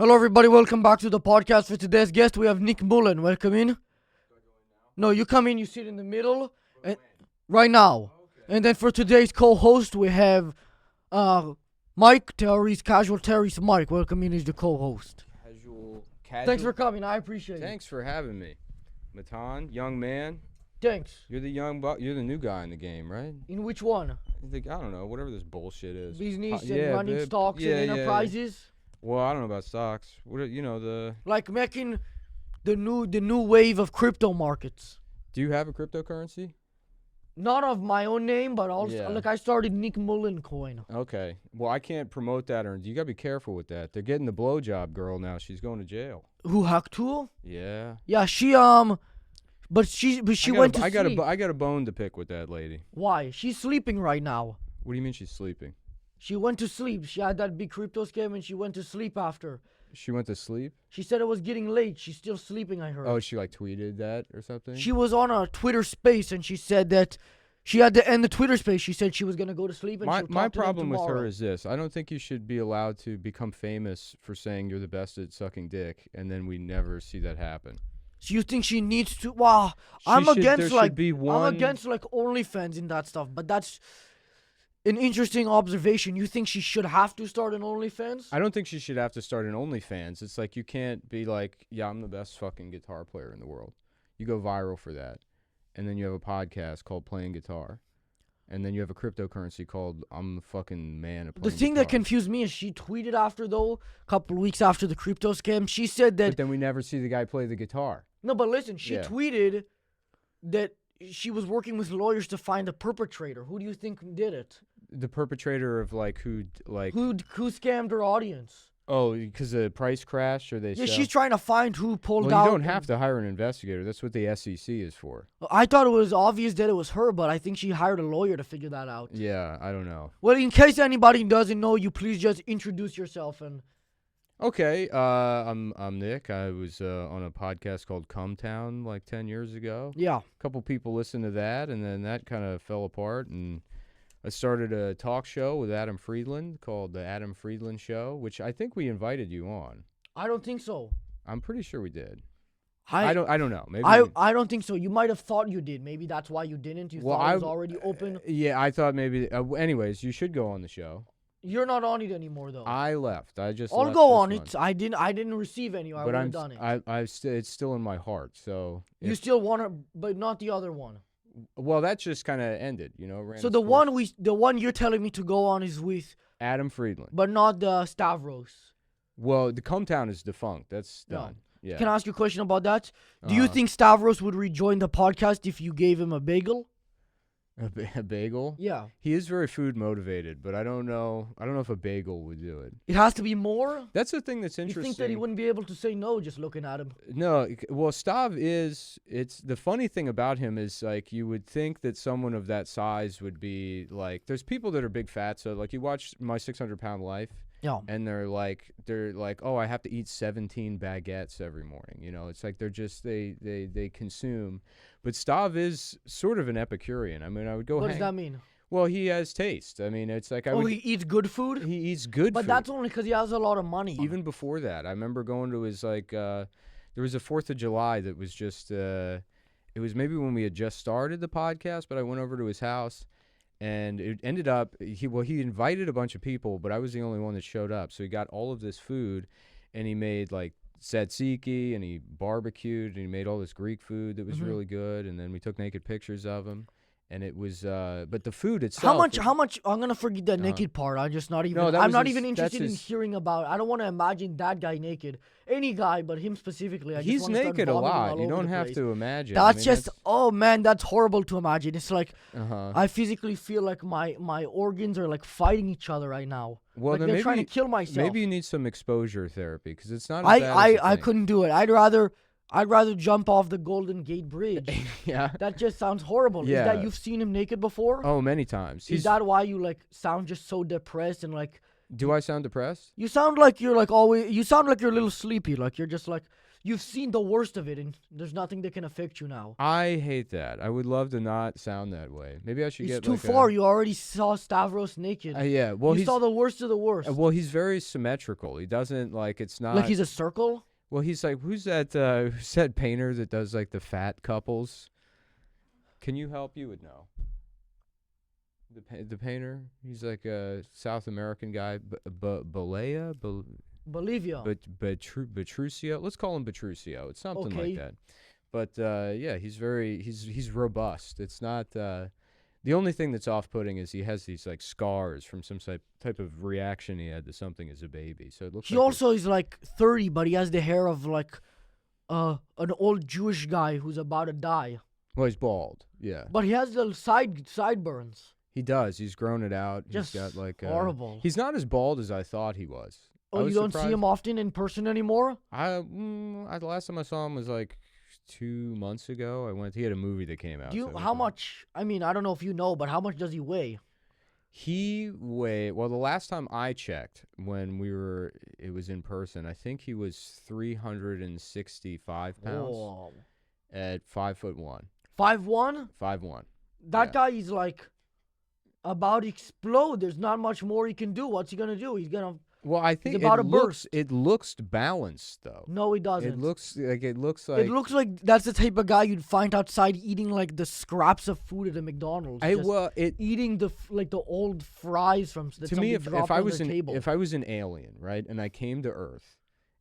Hello, everybody. Welcome back to the podcast. For today's guest, we have Nick Mullen. Welcome in. No, you come in, you sit in the middle, and right now. And then for today's co-host, we have Mike Terry's Casual Terry's Mike. Welcome in. He's the co-host. Casual. Thanks for coming. I appreciate it. Thanks for having me, Matan, young man. Thanks. You're the you're the new guy in the game, right? In which one? I don't know, whatever this bullshit is. Business and running stocks and enterprises. Well, I don't know about stocks. The like making the new wave of crypto markets. Do you have a cryptocurrency? Not of my own name, but also I started Nick Mullen coin. Okay. Well, I can't promote that, or you gotta be careful with that. They're getting the blowjob girl now. She's going to jail. Who Haktul? Yeah. Yeah, she went to sleep. I got a bone to pick with that lady. Why? She's sleeping right now. What do you mean she's sleeping? She went to sleep. She had that big crypto scam and she went to sleep after. She went to sleep? She said it was getting late. She's still sleeping, I heard. Oh, she tweeted that or something? She was on a Twitter space and she said that she had to end the Twitter space. She said she was going to go to sleep and my problem with her is this. I don't think you should be allowed to become famous for saying you're the best at sucking dick, and then we never see that happen. So you think she needs to? Wow, I'm against OnlyFans and that stuff, but that's an interesting observation. You think she should have to start an OnlyFans? I don't think she should have to start an OnlyFans. It's like you can't be like, yeah, I'm the best fucking guitar player in the world. You go viral for that. And then you have a podcast called Playing Guitar. And then you have a cryptocurrency called I'm the fucking man at playing The thing guitar. that confused me is she tweeted after, though, a couple of weeks after the crypto scam. She said that... But then we never see the guy play the guitar. No, but listen, she tweeted that she was working with lawyers to find a perpetrator. Who do you think did it? The perpetrator of who scammed her audience? Oh, because the price crash or they sell? She's trying to find who pulled out. You don't have to hire an investigator. That's what the SEC is for. I thought it was obvious that it was her, but I think she hired a lawyer to figure that out. Yeah, I don't know. Well, in case anybody doesn't know you, please just introduce yourself and. Okay, I'm Nick. I was on a podcast called mTown 10 years ago. Yeah. A couple people listened to that, and then that kind of fell apart, and I started a talk show with Adam Friedland called The Adam Friedland Show, which I think we invited you on. I don't think so. I'm pretty sure we did. I don't know. Maybe I don't think so. You might have thought you did. Maybe that's why you didn't. You thought it was already open. Yeah, I thought maybe. Anyways, you should go on the show. You're not on it anymore, though. I left. I'll go on it. I didn't receive any. I would have done it. It's still in my heart. So you still want it, but not the other one. Well, that just kind of ended, So the one you're telling me to go on is with Adam Friedland, but not the Stavros. Well, the mTown is defunct. That's done. Yeah. Can I ask you a question about that? Do you think Stavros would rejoin the podcast if you gave him a bagel? A bagel? Yeah. He is very food motivated, but I don't know if a bagel would do it. It has to be more? That's the thing that's interesting. You think that he wouldn't be able to say no just looking at him? No. Well, it's the funny thing about him is you would think that someone of that size would be there's people that are big fat. So you watch My 600-Pound Life. Yeah. And they're like, oh, I have to eat 17 baguettes every morning. It's they're just, they consume. But Stav is sort of an Epicurean. I mean, I would go. What does that mean? Well, he has taste. I mean, it's he eats good food? He eats good food. But that's only because he has a lot of money. Even before that, I remember going to his, there was a 4th of July that was just, it was maybe when we had just started the podcast, but I went over to his house. And it ended up, he invited a bunch of people, but I was the only one that showed up. So he got all of this food, and he made tzatziki, and he barbecued, and he made all this Greek food that was really good. And then we took naked pictures of him, and it was, but the food itself. How much? I'm gonna forget that naked part. I'm just not even. I'm not even interested in hearing about. I don't want to imagine that guy naked. Any guy, but him specifically. He's naked a lot. You don't have to imagine. Oh man, that's horrible to imagine. It's I physically feel like my organs are fighting each other right now. Well, then they're trying to kill myself. Maybe you need some exposure therapy because it's not. I couldn't do it. I'd rather jump off the Golden Gate Bridge. Yeah. That just sounds horrible. Yeah. Is that you've seen him naked before? Oh, many times. Is that why you sound just so depressed and Do I sound depressed? You sound like you're like always. You sound like you're a little sleepy. Like you're just like you've seen the worst of it, and there's nothing that can affect you now. I hate that. I would love to not sound that way. Maybe I should It's get too like far. You already saw Stavros naked. yeah. Well, you he's saw the worst of the worst. well, he's very symmetrical. He doesn't like it's not like he's a circle. Well, he's like who's that painter that does like the fat couples? Can you help? You would know. The painter. He's like a South American guy. Bolea. Bolivia. But Petruccio. Let's call him Petruccio. It's something Okay. like that. But yeah, he's robust. It's not the only thing that's off-putting is he has these like scars from some type of reaction he had to something as a baby. So it looks. He like also is like 30, but he has the hair of like an old Jewish guy who's about to die. well, he's bald. Yeah, But he has the sideburns. he does. He's grown it out. Just he's got like horrible. He's not as bald as I thought he was. I Oh, was you don't see surprised. him often in person anymore? The last time I saw him was like 2 months ago. He had a movie that came out. Do you? so I went How to- much? I mean, I don't know if you know, but how much does he weigh? Well, the last time I checked when it was in person, I think he was 365 pounds Oh. at 5'1". 5'1"? 5'1". That Yeah. guy is like about to explode. There's not much more he can do. What's he gonna do? He's gonna. Well, I think about to burst. it looks balanced though. No, he doesn't. It looks like It looks like that's the type of guy you'd find outside eating like the scraps of food at a McDonald's. just eating the old fries from that to me, somebody if dropped I on was their table. if I was an alien, right, and I came to Earth,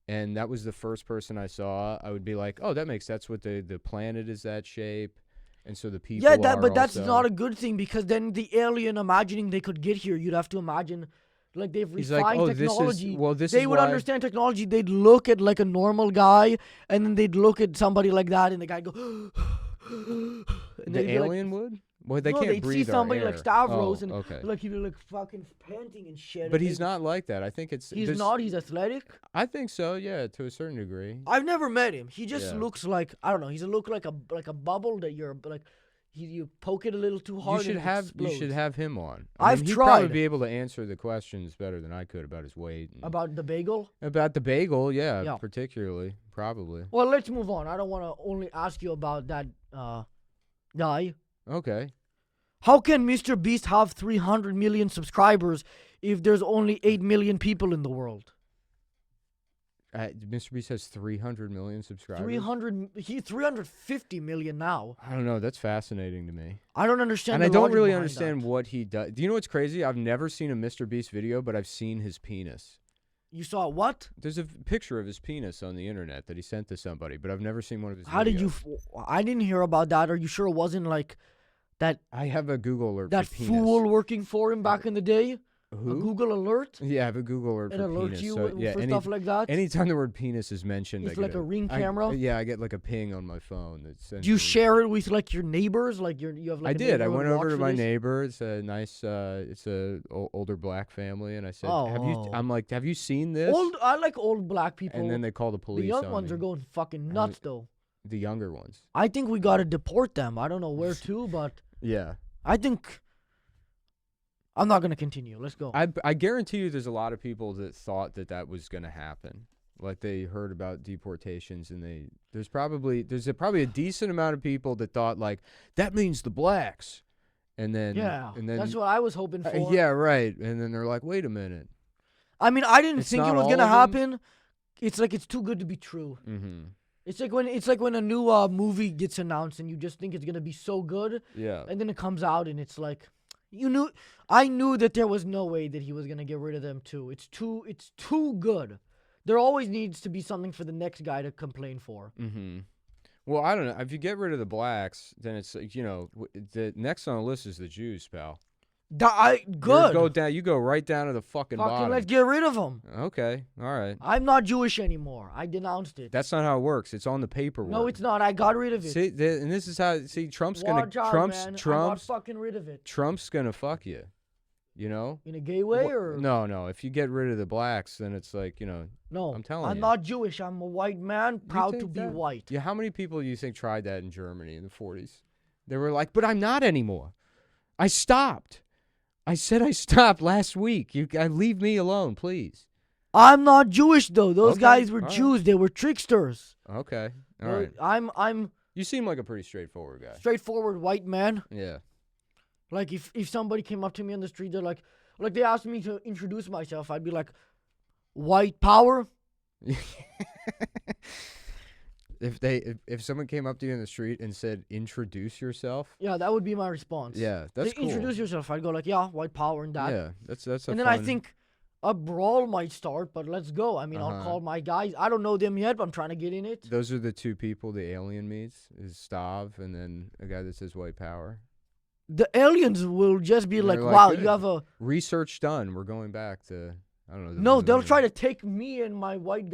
and that was the first person I saw, I would be like, oh, that's what the planet is that shape, and so the people. Yeah, are but that's also- not a good thing because then the alien imagining they could get here, you'd have to imagine like they've He's refined like, oh, technology. this They is would why- understand technology. They'd look at like a normal guy, and then they'd look at somebody like that, and the guy go. and The they'd be like, alien would. Well, they no, can't they'd breathe see our somebody like air. Stavros, Oh, and okay. like he'd be like fucking panting and shit. But and he's not like that. I think it's. He's there's- not. He's athletic. I think so. Yeah, to a certain degree. I've never met him. He just Yeah. looks like I don't know. He's look like a bubble that you're like. You poke it a little too hard. You should and it have explodes. him on. I've he'd tried. probably be able to answer the questions better than I could about his weight. And About the bagel. about the bagel, yeah, Yeah. particularly, probably. Well, let's move on. I don't want to only ask you about that guy. Okay. How can Mr. Beast have 300 million subscribers if there's only 8 million people in the world? Mr. Beast has 300 million subscribers. 350 million now. I don't know. That's fascinating to me. I don't understand. And I the don't logic really behind understand that. what he does. Do you know what's crazy? I've never seen a Mr. Beast video, but I've seen his penis. You saw what? There's a picture of his penis on the internet that he sent to somebody, but I've never seen one of his How did you? videos. I didn't hear about that. Are you sure it wasn't like that? I have a Google alert That for penis. fool working for him back in the day? A Who? Google alert? Yeah, I have a Google alert It for alerts penis. you So, yeah, for stuff like that? anytime the word penis is mentioned, It's I like get a Ring camera? Yeah, I get like a ping on my phone. That sends Do you me- share it with like your neighbors? Like you have like I a did. I neighborhood went over watch to for my this? neighbor. It's a nice. It's a older black family, and I said, "Have you?" Oh. I'm like, "Have you seen this?" I like old black people. and then they call the the police. young on ones me. are going fucking nuts though. The younger ones. I think we gotta deport them. I don't know where to, but Yeah. I think I'm not gonna continue. Let's go. I guarantee you, there's a lot of people that thought that was gonna happen. Like they heard about deportations, and there's probably a decent amount of people that thought like that means the blacks, and then that's what I was hoping for. yeah, right. And then they're like, wait a minute. I mean, I didn't It's think it not was all gonna of them? happen. It's like it's too good to be true. Mm-hmm. It's like when a new movie gets announced and you just think it's gonna be so good, Yeah. and then it comes out and it's like, I knew that there was no way that he was gonna get rid of them too. It's too good. There always needs to be something for the next guy to complain for. Mm-hmm. Well, I don't know. If you get rid of the blacks, then it's like, the next on the list is the Jews, pal. Good. You go right down to the fucking bottom. Let's get rid of them. Okay, all right. I'm not Jewish anymore. I denounced it. That's not how it works. It's on the paperwork. No, it's not. I got rid of it. See, and this is how. See, Trump's Watch out, man. I got Trump's fucking rid of it. Trump's gonna fuck you. You know. In a gay way or No. If you get rid of the blacks, then it's like no. I'm telling I'm you. not Jewish. I'm a white man, proud to think be that? white. Yeah. How many people do you think tried that in Germany in the 40s? They were like, but I'm not anymore. I stopped. I said I stopped last week. You leave me alone, please. I'm not Jewish though. Those Okay, guys were all right. Jews. They were tricksters. Okay. All right. I'm You seem like a pretty straightforward guy. straightforward white man. Yeah. Like if somebody came up to me on the street, they're like they asked me to introduce myself, I'd be like, white power. If someone came up to you in the street and said, "Introduce yourself," Yeah, that would be my response. yeah, that's Say, cool. Introduce yourself. I'd go like, yeah, white power and that. Yeah, that's a And then I think a brawl might start, but let's go. I mean, I'll call my guys. I don't know them yet, but I'm trying to get in it. those are the two people the alien meets is Stav and then a guy that says white power. The aliens will just be They're like, like, wow, good. you have a... Research done. We're going back to, I don't know. No, they'll try to take me and my white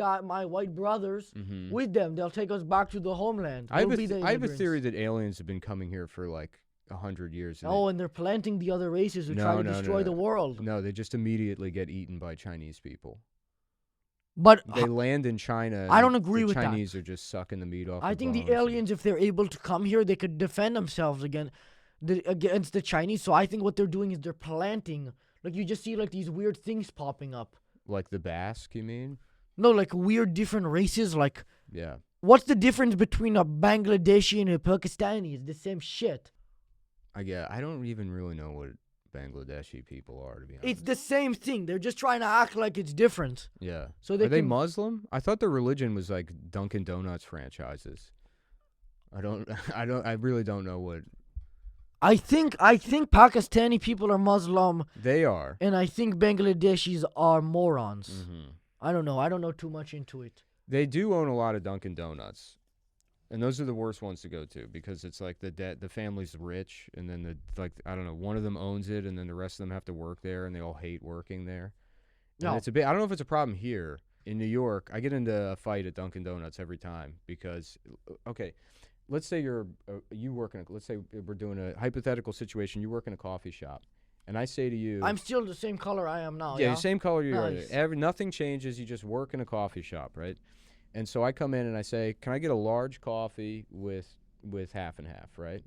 brothers Mhm. with them. They'll take us back to the homeland. I have We'll be the I have a immigrants. theory that aliens have been coming here for like 100 years. Oh, and they're planting the other races who try to destroy the world. No, they just immediately get eaten by Chinese people. But They land in China. I and don't agree the with that. Chinese are just sucking the meat off. I the think bones the and- aliens, if they're able to come here, they could defend themselves against the Chinese. So I think what they're doing is they're planting. Like you just see like these weird things popping up. Like the Basque, you mean? No, like weird different races. Like Yeah. what's the difference between a Bangladeshi and a Pakistani? It's the same shit. I don't even really know what Bangladeshi people are, to be honest. It's the same thing. They're just trying to act like it's different. Yeah. So they Are they can- Muslim? I thought their religion was like Dunkin' Donuts franchises. I really don't know what I think Pakistani people are Muslim, they are. and I think Bangladeshis are morons. Hmm. I don't know. I don't know too much into it. They do own a lot of Dunkin' Donuts. And those are the worst ones to go to because it's like the family's rich and then I don't know, one of them owns it and then the rest of them have to work there and they all hate working there. And No. it's I don't know if it's a problem here in New York. I get into a fight at Dunkin' Donuts every time because okay, let's say let's say we're doing a hypothetical situation. You work in a coffee shop and I say to you, I'm still the same color I am now. yeah, Yeah, the same color you Nice. are. Nothing changes. You just work in a coffee shop, right? And so I come in and I say, "Can I get a large coffee with half and half?" Right?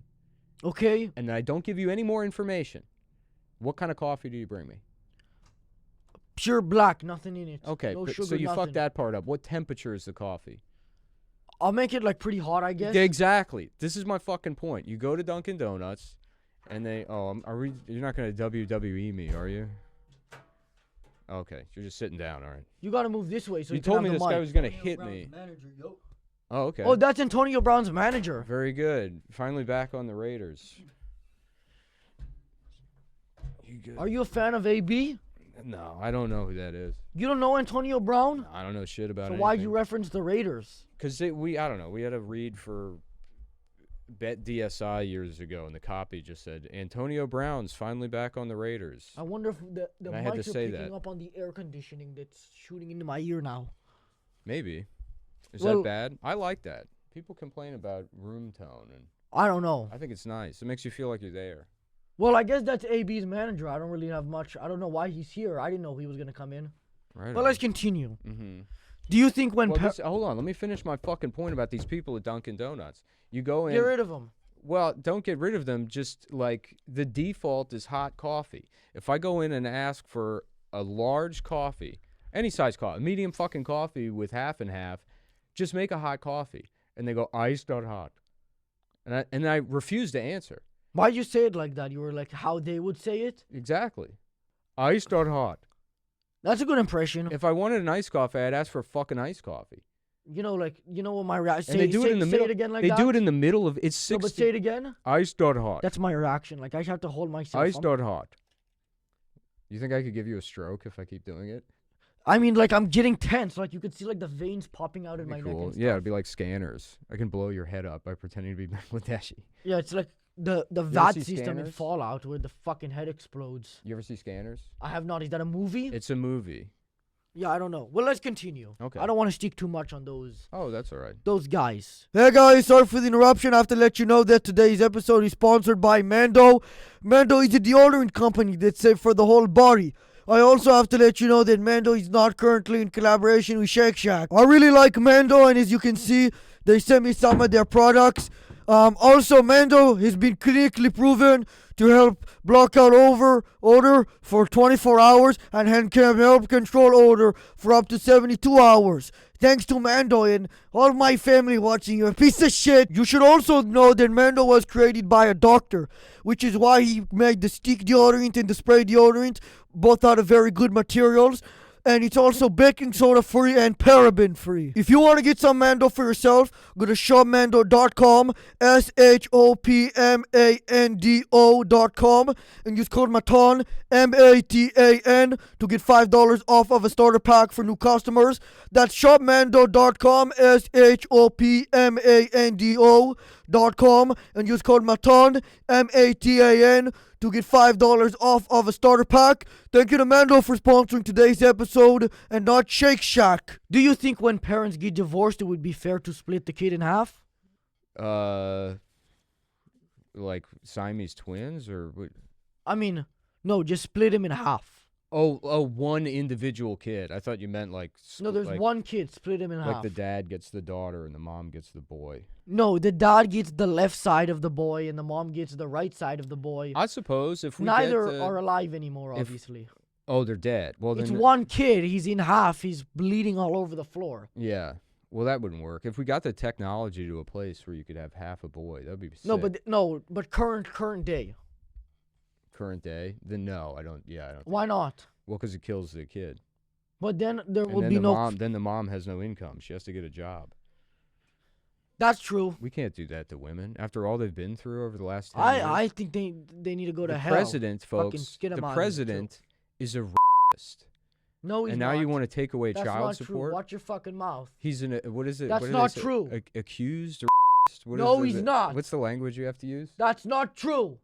Okay. And I don't give you any more information. What kind of coffee do you bring me? Pure black, nothing in it. Okay, no but, sugar, so you nothing. fucked that part up. What temperature is the coffee? I'll make it like pretty hot, I guess. Exactly. This is my fucking point. You go to Dunkin' Donuts, and they you're not gonna WWE me, are you? Okay, you're just sitting down. All right. You gotta move this way so You you can told me have this the guy mic. was gonna hit me. Oh, okay. Oh, that's Antonio Brown's manager. Very good. Finally back on the Raiders. You good? Are you a fan of AB? No, I don't know who that is. You don't know Antonio Brown? I don't know shit about So it. why'd you reference the Raiders? Because I don't know. We had a read for Bet DSI years ago, and the copy just said Antonio Brown's finally back on the Raiders. I wonder if the And I had to mics are say picking that. up on the air conditioning that's shooting into my ear now. Maybe. Is Well- that bad? I like that. People complain about room tone, and I don't know. I think it's nice. It makes you feel like you're there. Well, I guess that's AB's manager. I don't really have much. I don't know why he's here. I didn't know he was gonna come in. Right. But let's continue. Mm-hmm. Do you think when Hold on. Let me finish my fucking point about these people at Dunkin' Donuts. You go in. get rid of him? Well, don't get rid of them. Just like the default is hot coffee. If I go in and ask for a large coffee, any size coffee, medium fucking coffee with half and half, just make a hot coffee. And they go, iced not hot. And I refuse to answer. Why'd you say it like that? You were like how they would say it? Exactly. Iced not hot. That's a good impression. If I wanted an iced coffee, I'd ask for a fucking iced coffee. You know, like, you know what my reaction... And they do it in the middle. Say it again like they that. do it in the middle of it's No, but 60. say it again. Iced not hot. That's my reaction. Like, I have to hold myself. Iced not hot. You think I could give you a stroke if I keep doing it? I mean, like, I'm getting tense. Like, you could see, like, the veins popping out in That'd my be neck cool. and Yeah, stuff. it'd be like scanners. I can blow your head up by pretending to be Bangladeshi. Yeah, it's like the ever VAT see system in Scanners? Fallout where the fucking head explodes. You ever see Scanners? I have not. Is that a movie? It's a movie. Yeah, I don't know. Well, let's continue. Okay. I don't want to stick too much on Oh, that's all right. those guys. Hey guys, sorry for the interruption. I have to let you know that today's episode is sponsored by Mando. Mando is a deodorant company that's safe for the whole body. I also have to let you know that Mando is not currently in collaboration with Shake Shack. I really like Mando, and as you can see, they sent me some of their products. Also, Mando has been clinically proven to help block out odor for 24 hours and can help control odor for up to 72 hours. Thanks to Mando and all my family watching, you a piece of shit. You should also know that Mando was created by a doctor, which is why he made the stick deodorant and the spray deodorant, both out of very good materials. And it's also baking soda free and paraben free. If you want to get some Mando for yourself, go to shopmando.com, shopmando.com, and use code Matan, MATAN, to get $5 off of a starter pack for new customers. That's shopmando.com, shopmando.com, and use code Matan, MATAN, to get $5 off of a starter pack. Thank you to Mando for sponsoring today's episode and not Shake Shack. Do you think when parents get divorced, it would be fair to split the kid in half? Like Siamese twins or what? I mean, no, just split him in half. Oh, one individual kid. I thought you meant like No, there's like, one kid, split him in half. like the dad gets the daughter and the mom gets the boy. No, the dad gets the left side of the boy and the mom gets the right side of the boy. I suppose if we Neither get, are alive anymore, obviously. Oh, they're dead. Well, It's then one kid. He's in half. He's bleeding all over the floor. Yeah. Well, that wouldn't work. If we got the technology to a place where you could have half a boy, that'd be sick. But current day. Current day, then no, I don't. Yeah, I don't. Why not? Well, because it kills the kid. But then there And will then be the no. mom. Then the mom has no income. She has to get a job. That's true. We can't do that to women after all they've been through over the last 10 years. I think they need to go to The hell. president, Fucking folks. skid 'em The out, president is a rapist. No, he's And now not. you want to take away That's child not support? True. Watch your fucking mouth. He's an what is it? That's what do not they say? true. Accused or what No, is he's it? not. What's the language you have to use? That's not true.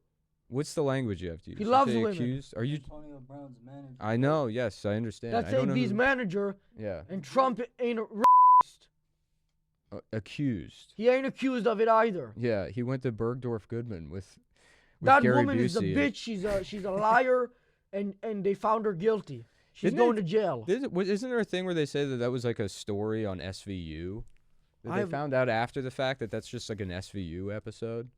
What's the language you have to use? He You loves say women. Accused? Are you? Antonio Brown's manager. I know. Yes, I understand. That's I don't know AB's who- manager, Yeah. and Trump ain't Accused. he ain't accused of it either. Yeah, he went to Bergdorf Goodman with That Gary woman is a Busey. bitch. She's a liar, and they found her guilty. She's Isn't going it- to jail. Isn't there a thing where they say that was like a story on SVU? That they found out after the fact that that's just like an SVU episode?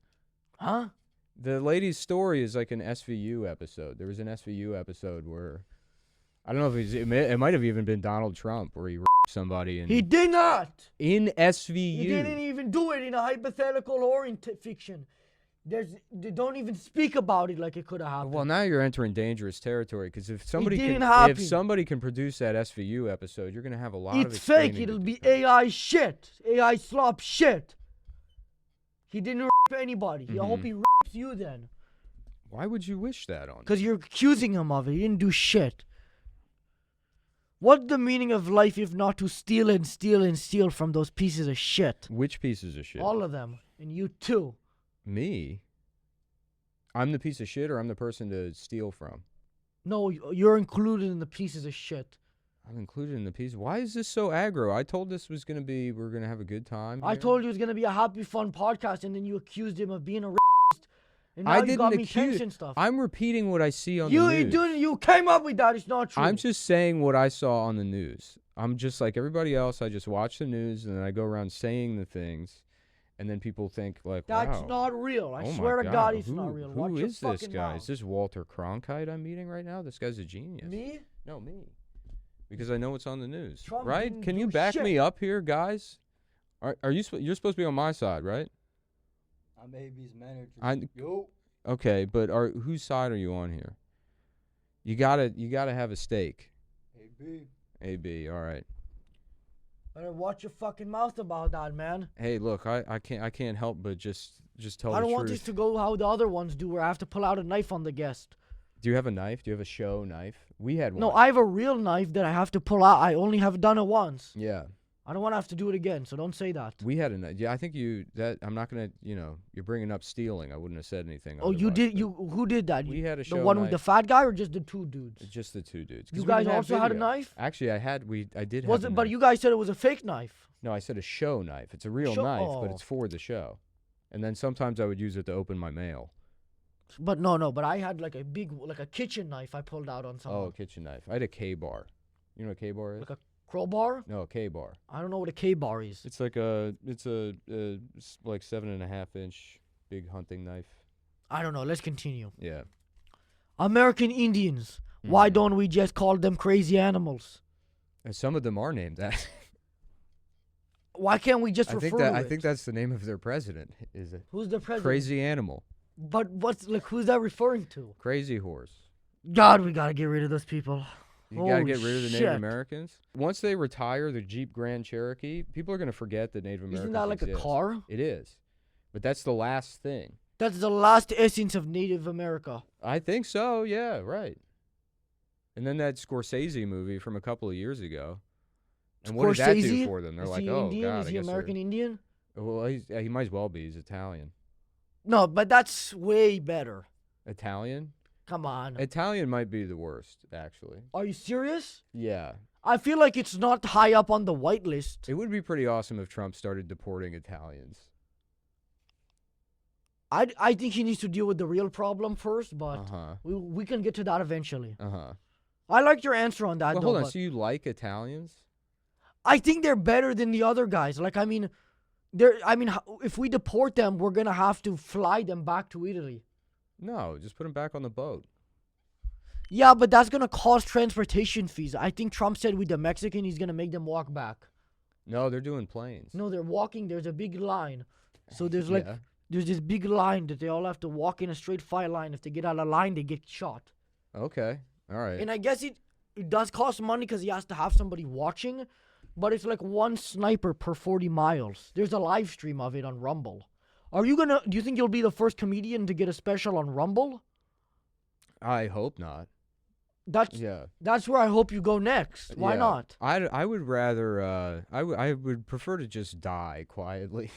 Huh? The lady's story is like an SVU episode. There was an SVU episode where I don't know if it might have even been Donald Trump where he raped somebody He did not. in SVU. He didn't even do it in a hypothetical or in fiction. They don't even speak about it like it could have happened. Well, now you're entering dangerous territory because if somebody didn't can, happen. if somebody can produce that SVU episode, you're gonna have a lot of It's fake. explaining It'll to be do. AI shit. AI slop shit. He didn't rape anybody. I hope Mhm. he rapes you then. Why would you wish that on? Because you're accusing him of it. He didn't do shit. What's the meaning of life if not to steal and steal and steal from those pieces of shit? Which pieces of shit? All of them. And you too. Me? I'm the piece of shit, or I'm the person to steal from? No, you're included in the pieces of shit. I'm included in the piece. Why is this so aggro? I told this was gonna be. We're gonna have a good time. I here. told you it was going to be a happy, fun podcast, and then you accused him of being a racist. And now I you didn't got me accuse. tense and stuff. I'm repeating what I see on You the ain't news. doing it. You came up with that. It's not true. I'm just saying what I saw on the news. I'm just like everybody else. I just watch the news and then I go around saying the things, and then people think like, That's wow. not real. I Oh my swear to God, it's who, not real. Who Watch your is this fucking guy? mouth. Is this Walter Cronkite I'm meeting right now? This guy's a genius. Me? No, me. Because I know what's on the news, Trump right? didn't Can you do back shit. me up here, guys? Are you? You're supposed to be on my side, right? I'm AB's manager. Yo. Okay, but whose side are you on here? You gotta have a stake. AB. AB, all right. Better watch your fucking mouth about that, man. Hey, look, I can't help but just tell I the don't want truth. this to go how the other ones do, where I have to pull out a knife on the guest. Do you have a knife? Do you have a show knife? We had one. No, I have a real knife that I have to pull out. I only have done it once. Yeah, I don't want to have to do it again, so don't say that. we had a knife. Yeah, I think I'm not gonna. You're bringing up stealing. I wouldn't have said anything. Oh, you otherwise, did? but Who did that? We had a The show one knife. with the fat guy, or just the two dudes? Just the two dudes. 'Cause You we guys didn't have also had a video. knife? Actually, I did Was have it? a But knife. you guys said it was a fake knife. No, I said a show knife. It's a real Show- knife, but oh. it's for the show. And then sometimes I would use it to open my mail. But no. But I had like a kitchen knife I pulled out on someone. Oh, a kitchen knife. I had a K-bar. You know what a K-bar is? Like a Crowbar? No, K-bar. I don't know what a K-bar is. It's like like 7.5-inch big hunting knife. I don't know. Let's continue. Yeah. American Indians. Why Mhm. don't we just call them crazy animals? And some of them are named that. Why can't we just I refer think to that it? I think that's the name of their president. Is it Who's the president? crazy animal? But who's that referring to? Crazy horse. God, we gotta get rid of those people. You gotta Holy get rid of the shit. Native Americans. Once they retire the Jeep Grand Cherokee, people are gonna forget that Native Americans Isn't that like exist. a car? It is, but that's the last thing. That's the last essence of Native America. I think so. Yeah, right. And then that Scorsese movie from a couple of years ago. And what did that do Scorsese? for them? They're Is like, he oh Indian? god, Is I he guess American Indian? Well, he might as well be. He's Italian. No, but that's way better. Italian? Come on. Italian might be the worst, actually. Are you serious? Yeah. I feel like it's not high up on the white list. It would be pretty awesome if Trump started deporting Italians. I think he needs to deal with the real problem first, but Uh-huh. we can get to that eventually. Uh-huh. I like your answer on that, Well, though. hold on. but So you like Italians? I think they're better than the other guys. Like, I mean, if we deport them, we're gonna have to fly them back to Italy. No, just put them back on the boat. Yeah, but that's gonna cost transportation fees. I think Trump said with the Mexican, he's gonna make them walk back. No, they're doing planes. No, they're walking. There's a big line. So there's like Yeah. there's this big line that they all have to walk in a straight file line. If they get out of line, they get shot. Okay. All right. And I guess it does cost money because he has to have somebody watching, but it's like one sniper per 40 miles. There's a live stream of it on Rumble. Do you think you'll be the first comedian to get a special on Rumble? I hope not. That's Yeah. that's where I hope you go next. Why Yeah. not? I would rather I would prefer to just die quietly.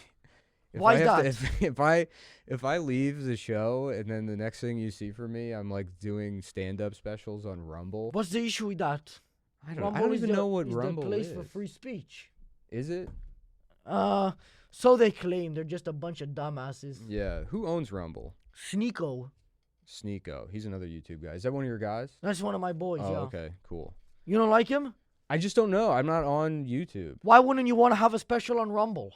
Why is that? If I leave the show and then the next thing you see from me, I'm like doing stand-up specials on Rumble. What's the issue with that? I don't Rumble is even know what is Rumble the place is. for free speech. Is it? So they claim. They're just a bunch of dumbasses. Yeah. Who owns Rumble? Sneeko. Sneeko. He's another YouTube guy. Is that one of your guys? That's one of my boys. Oh, yeah. okay. Cool. You don't like him? I just don't know. I'm not on YouTube. Why wouldn't you want to have a special on Rumble?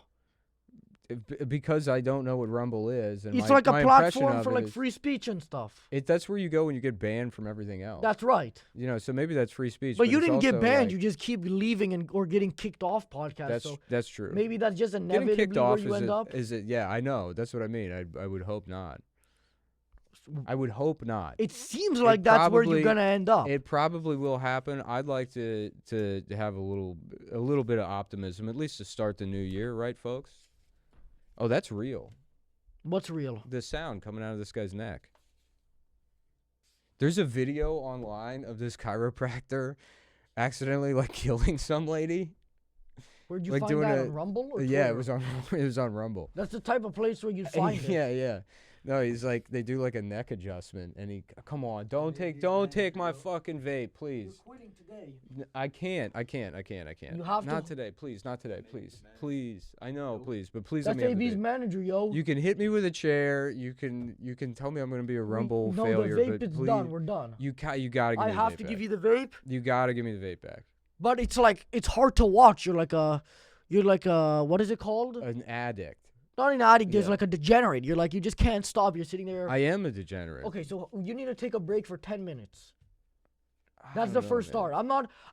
Because I don't know what Rumble is. And It's my, like a my impression platform of for it like is- free speech and stuff. That's where you go when you get banned from everything else. That's right. You know, so maybe that's free speech. But you it's didn't get also, banned. like- You just keep leaving or getting kicked off podcasts. So that's true. maybe that's just Getting inevitably kicked where off you end up. is it? Yeah, I know. That's what I mean. I would hope not. I would hope not. It seems like that's where you're probably- gonna end up. It probably will happen. I'd like to have a little bit of optimism, at least to start the new year, right, folks? Oh, that's real. What's real? The sound coming out of this guy's neck. There's a video online of this chiropractor accidentally like killing some lady. Where'd you Like find doing that a- on Rumble? Or Yeah, it Twitter? was on it was on Rumble. That's the type of place where you'd find it. Yeah. No, he's like they do like a neck adjustment, and come on, don't take my fucking vape, please. You're quitting today. I can't. You have not to- today, please, not today, please. I know, please, but please let That's me have the AB's vape. manager, yo. You can hit me with a chair. You can tell me I'm gonna be a Rumble no, failure, the vape but is please, done. We're done. you gotta give me I the have vape to back. give you the vape, You gotta give me the vape back. but it's like it's hard to watch. You're like a what is it called? An addict. Not an addict. There's Yeah. like a degenerate. You're like you just can't stop. You're sitting there. I am a degenerate. Okay, so you need to take a break for 10 minutes. I That's don't the know, first man. start.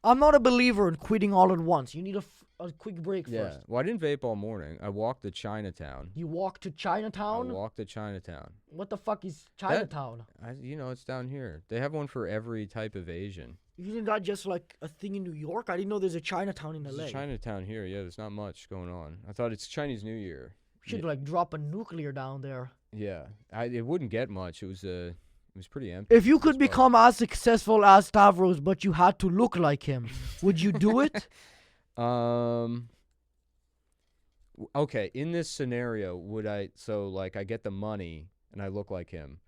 I'm not a believer in quitting all at once. You need a quick break Yeah. first. Well, I didn't vape all morning. I walked to Chinatown. You walk to I Chinatown. walked to Chinatown. What the fuck is Chinatown? It's down here. They have one for every type of Asian. Isn't that just like a thing in New York? I didn't know there's a Chinatown in There's LA. a Chinatown here. Yeah, there's not much going on. I thought it's Chinese New Year. Should Yeah. like drop a nuclear down there. Yeah, it wouldn't get much. It was pretty empty. If you for could the most become as successful as Stavros, but you had to look like him, would you do it? Okay, in this scenario, would I? So like, I get the money and I look like him.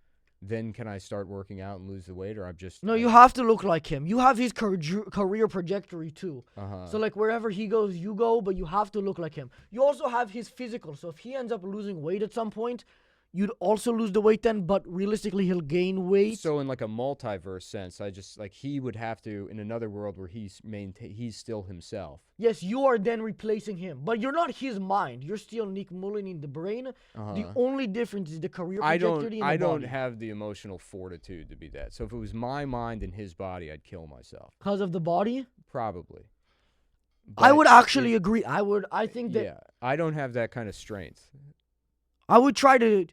Then can I start working out and lose the weight, or I'm just No, you have to look like him. You have his career trajectory too. Uh-huh. So like wherever he goes, you go, but you have to look like him. You also have his physical. So if he ends up losing weight at some point, you'd also lose the weight then, but realistically he'll gain weight. So in like a multiverse sense, I just like he would have to in another world where he's still himself. Yes, you are then replacing him, but you're not his mind. You're still Nick Mullen in the brain. The only difference is the career trajectory in the I don't body. have the emotional fortitude to be that. So if it was my mind and his body, I'd kill myself. Because of the body? Probably. I But would actually agree. I think that yeah, I don't have that kind of strength. I would try to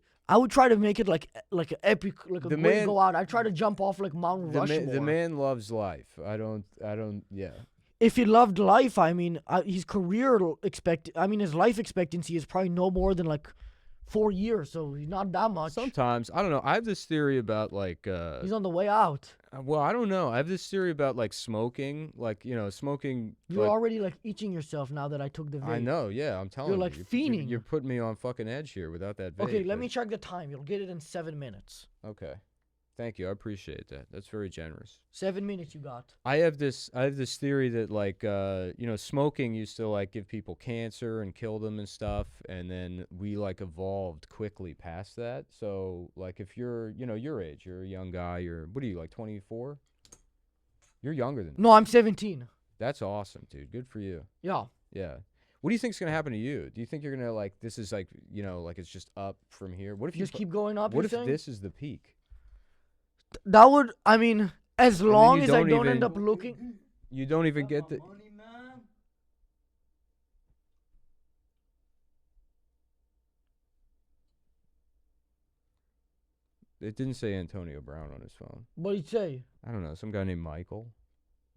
make it like an epic, like a The great man- go out. I'd try to jump off like Mount Rushmore. The man loves life. I don't. Yeah. If he loved life, I mean, his his life expectancy is probably no more than like 4 years, so he's not that much. Sometimes I don't know. I have this theory about like. He's on the way out. Well, I don't know. I have this theory about like smoking, like smoking. You're like, already like itching yourself now that I took the vape. I know. Yeah, I'm telling You're you. like fiending. You're putting me on fucking edge here without that vape. Okay, let but- me check the time. You'll get it in 7 minutes. Okay. Thank you. I appreciate that. That's very generous. 7 minutes you got. I have this theory that like smoking used to like give people cancer and kill them and stuff, and then we like evolved quickly past that. So like if you're your age, you're a young guy, what are you, like 24? You're younger than me. No, I'm 17. That's awesome, dude. Good for you. Yeah. Yeah. What do you think's gonna happen to you? Do you think you're gonna like this is like like it's just up from here? What if you Just keep going up, What you're if saying? this is the peak? That would, I mean, as then long you as I don't don't even- end up looking. You don't even Got get my the. money, man. It didn't say Antonio Brown on his phone. What'd he say? I don't know, some guy named Michael.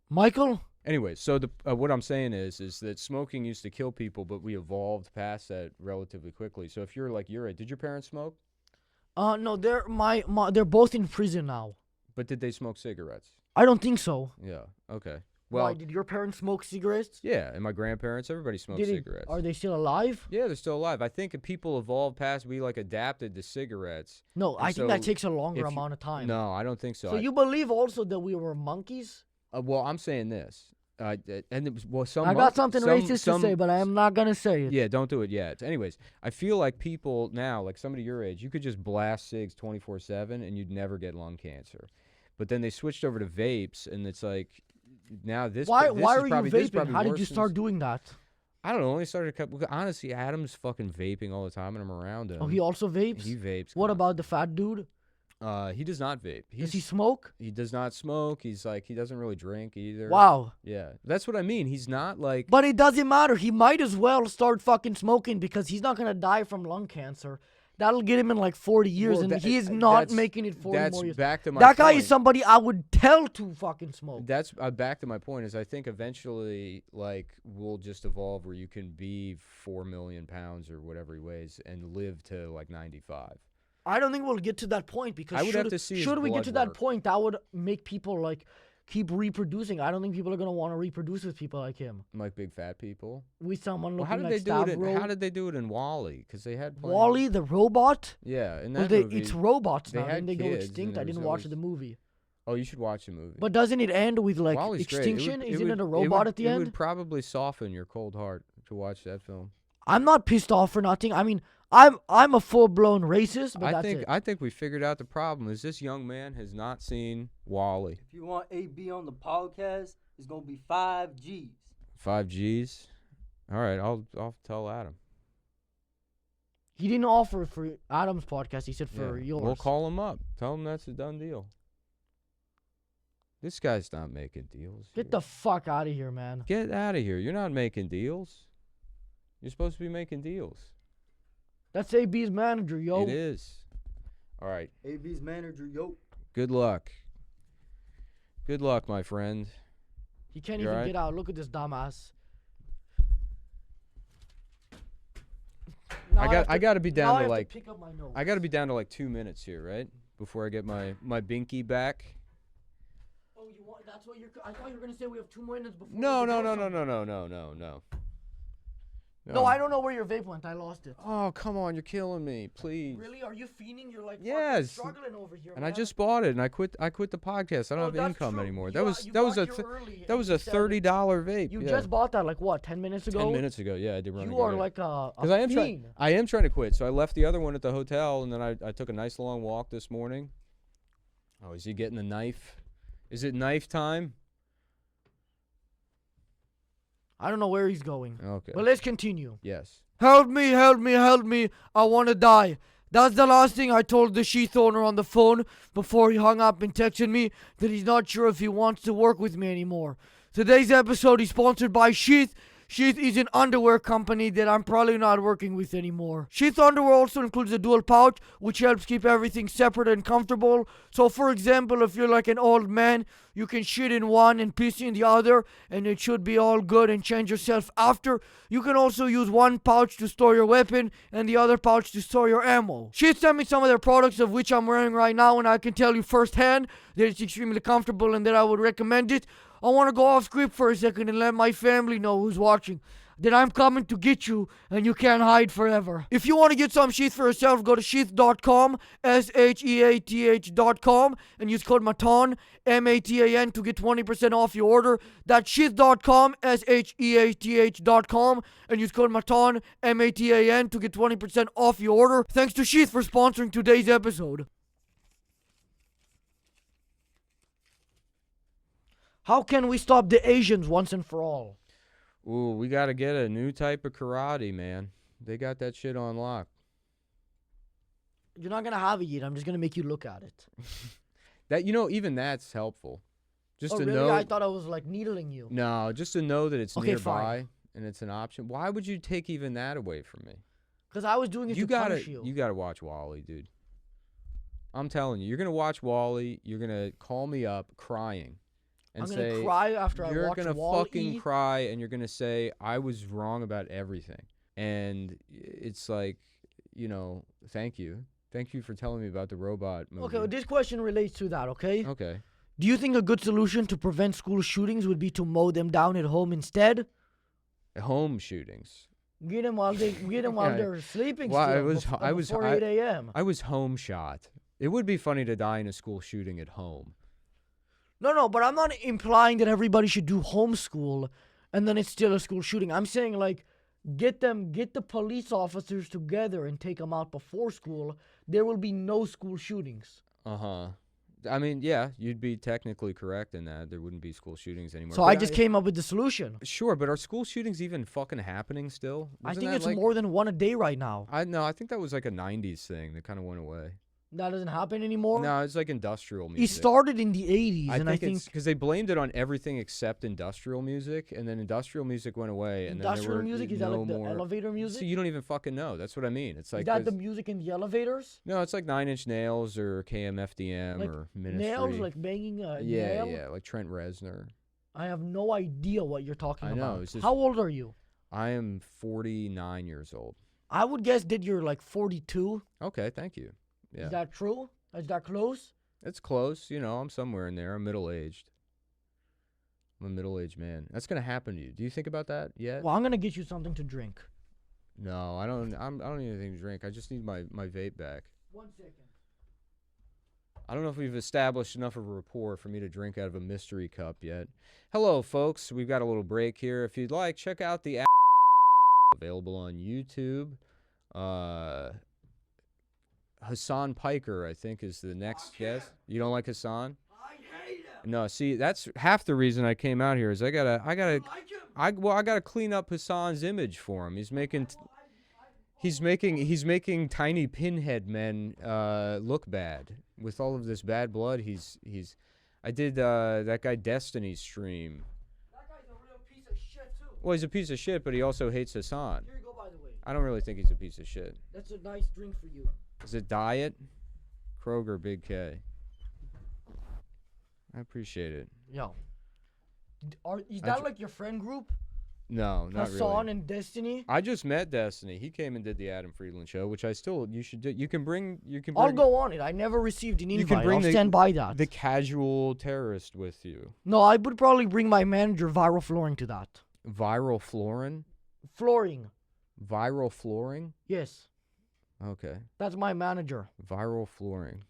Michael? Anyway, so the what I'm saying is that smoking used to kill people, but we evolved past that relatively quickly. So if you're like your age, did your parents smoke? No, they're both in prison now. But did they smoke cigarettes? I don't think so. Yeah. Okay. Why, Well, did your parents smoke cigarettes? yeah, and my grandparents, everybody smoked cigarettes. Are they still alive? Yeah, they're still alive. I think if people evolved past, we like adapted to cigarettes. No, I think so that takes a longer if you- amount of time. No, I don't think so. So you believe also that we were monkeys? Well, I'm saying this. And it was some. I got something racist to say, but I am not gonna say it. Yeah, don't do it yet. Anyways, I feel like people now, like somebody your age, you could just blast cigs 24/7 and you'd never get lung cancer. But then they switched over to vapes, and it's like now this. Why this are is you probably, this is vaping? probably How did worse you than- start doing that? I don't know. Only started a couple. Honestly, Adam's fucking vaping all the time, and I'm around him. Oh, he also vapes? He vapes. What about the fat dude? He does not vape. Does he smoke? He does not smoke. He's like he doesn't really drink either. Wow. Yeah, that's what I mean. He's not like. But it doesn't matter. He might as well start fucking smoking because he's not gonna die from lung cancer. That'll get him in like 40 years, Well, and that- he is not that's- making it 40 That's more years. back to my. That guy point. is somebody I would tell to fucking smoke. That's back to my point. Is I think eventually, like, we'll just evolve where you can be 4 million pounds or whatever he weighs and live to like 95. I don't think we'll get to that point because I would have to see his should we get blood to that work. point, that would make people like keep reproducing. I don't think people are gonna want to reproduce with people like him. Like big fat people. With someone Well, how looking did they like do it? Stavro. How did they do it in Wall-E? Because they had plenty. Wall-E the robot? Yeah, in Well, that movie. it's robots they now. had Didn't they go kids, extinct? and I there didn't was watch always- the movie. Oh, you should watch the movie. But doesn't it end with like Wall-E's great. extinction? Isn't would- it a robot would- at the It end? would probably soften your cold heart to watch that film. I'm not pissed off for nothing. I mean, I'm a full blown racist, but that's it. I think we figured out the problem. Is this young man has not seen Wall-E. If you want AB on the podcast, it's gonna be 5 Gs. 5 Gs. All right, I'll tell Adam. He didn't offer for Adam's podcast. He said for Yeah, yours. We'll call him up. Tell him that's a done deal. This guy's not making deals. Get here. the fuck out of here, man. Get out of here. You're not making deals. You're supposed to be making deals. That's AB's manager, yo. It is. All right. AB's manager, yo. Good luck. Good luck, my friend. He can't You even alright? get out. Look at this dumbass. Now I got to be now down I to have like pick up my nose. I got to be down to like 2 minutes here, right? Before I get my binky back. Oh, you want? That's what you're. I thought you were gonna say we have 2 minutes before. No, we no, go no, no, somewhere. no, no, no, no, no. No, I don't know where your vape went. I lost it. Oh, come on, you're killing me, please. Really? Are you fiending? You're like Yes. fucking struggling over here. And man. I just bought it, and I quit the podcast. I don't have that's income true. anymore. You That was got that was here a early that and was you a said $30 vape. You yeah. just bought that like what? 10 minutes ago. 10 minutes ago. Yeah, I did run. You are like a because I am fiend. trying to quit. So I left the other one at the hotel, and then I took a nice long walk this morning. Oh, is he getting the knife? Is it knife time? I don't know where he's going. Okay. But let's continue. Yes. Help me, help me, help me. I want to die. That's the last thing I told the sheath owner on the phone before he hung up and texted me that he's not sure if he wants to work with me anymore. Today's episode is sponsored by Sheath. Sheath is an underwear company that I'm probably not working with anymore. Sheath underwear also includes a dual pouch, which helps keep everything separate and comfortable. So for example, if you're like an old man, you can shit in one and piss in the other, and it should be all good and change yourself after. You can also use one pouch to store your weapon and the other pouch to store your ammo. Sheath sent me some of their products, of which I'm wearing right now, and I can tell you firsthand that it's extremely comfortable and that I would recommend it. I want to go off script for a second and let my family know who's watching that I'm coming to get you and you can't hide forever. If you want to get some sheath for yourself, go to sheath.com, sheath.com, and use code MATAN, MATAN, to get 20% off your order. That's sheath.com, sheath.com, and use code MATAN, MATAN, to get 20% off your order. Thanks to Sheath for sponsoring today's episode. How can we stop the Asians once and for all? Ooh, we got to get a new type of karate, man. They got that shit on lock. You're not going to have it yet. I'm just going to make you look at it. That, even that's helpful. Just to really? know. I thought I was like needling you. No, just to know that it's Okay, nearby fine. and it's an option. Why would you take even that away from me? Because I was doing it to punish you. You gotta watch Wally, dude. I'm telling you, you're gonna watch Wally. You're gonna call me up crying, and I'm say going to cry after I watch you're gonna Wall-E. fucking cry, and you're gonna say I was wrong about everything. And it's like, thank you for telling me about the robot movie. Okay, well, this question relates to that, okay? Okay. Do you think a good solution to prevent school shootings would be to mow them down at home instead? Home shootings. Get them while they're sleeping Well, still. I was before 8 a.m. I was home shot. It would be funny to die in a school shooting at home. No, but I'm not implying that everybody should do homeschool and then it's still a school shooting. I'm saying like get the police officers together and take them out before school. There will be no school shootings. Uh-huh. I mean, yeah, you'd be technically correct in that. There wouldn't be school shootings anymore. So But I just came up with the solution. Sure, but are school shootings even fucking happening still? I Wasn't think that it's like, more than one a day right now. I think that was like a 90s thing that kind of went away. That doesn't happen anymore? No, it's like industrial It music. started in the 80s, I and think I think it's because they blamed it on everything except industrial music, and then industrial music went away, and then there industrial were music, is no that like the more. elevator music? So you don't even fucking know. That's what I mean. It's like is that the there's- music in the elevators? no, it's like 9 Inch Nails or KMFDM Like or Ministry. Nails, like banging a yeah, nail? yeah, like Trent Reznor. I have no idea what you're talking I know, about. it's just- How old are you? I am 49 years old. I would guess that you're like 42. Okay, thank you. Yeah, Is that true? Is that close? it's close. I'm somewhere in there. I'm middle-aged. I'm a middle-aged man. That's gonna happen to you. Do you think about that yet? Well, I'm gonna get you something to drink. No, I don't. I don't need anything to drink. I just need my vape back. 1 second. I don't know if we've established enough of a rapport for me to drink out of a mystery cup yet. Hello, folks. We've got a little break here. If you'd like, check out the available on YouTube. Hassan Piker, I think, is the next guest. You don't like Hassan? I hate him. No, see, that's half the reason I came out here is I gotta clean up Hassan's image for him. He's making tiny pinhead men look bad with all of this bad blood. I did that guy Destiny's stream. That guy's a real piece of shit too. Well, he's a piece of shit, but he also hates Hassan. Here you go, by the way. I don't really think he's a piece of shit. That's a nice drink for you. Is it Diet? Kroger Big K. I appreciate it. Yo. Is I that ju- like your friend group? No, not Hassan really. and Destiny? I just met Destiny. He came and did the Adam Friedland show, which you should do. You can bring. I'll go on it. I never received an You invite. can bring I'll stand by that. the casual terrorist with you. No, I would probably bring my manager, Viral Flooring, to that. Viral Florin. Flooring. Viral flooring? Yes, Okay. that's my manager. Viral flooring.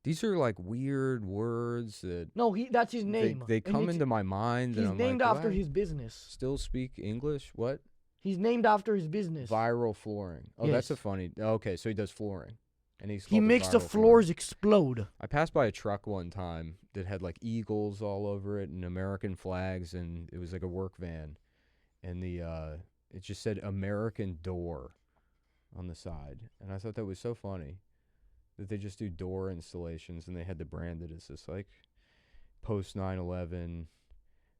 These are like weird words that No, that's his name. they And come it's- into my mind, and He's I'm named like, after "What? his business. Still speak English? What? He's named after his business. Viral flooring. Oh, that's a Yes. funny. Okay, so he does flooring, and he's He called it makes the Viral Flooring. floors explode. I passed by a truck one time that had like eagles all over it and American flags, and it was like a work van, and it just said American Door on the side, and I thought that was so funny that they just do door installations, and they had to brand it as this like post 9/11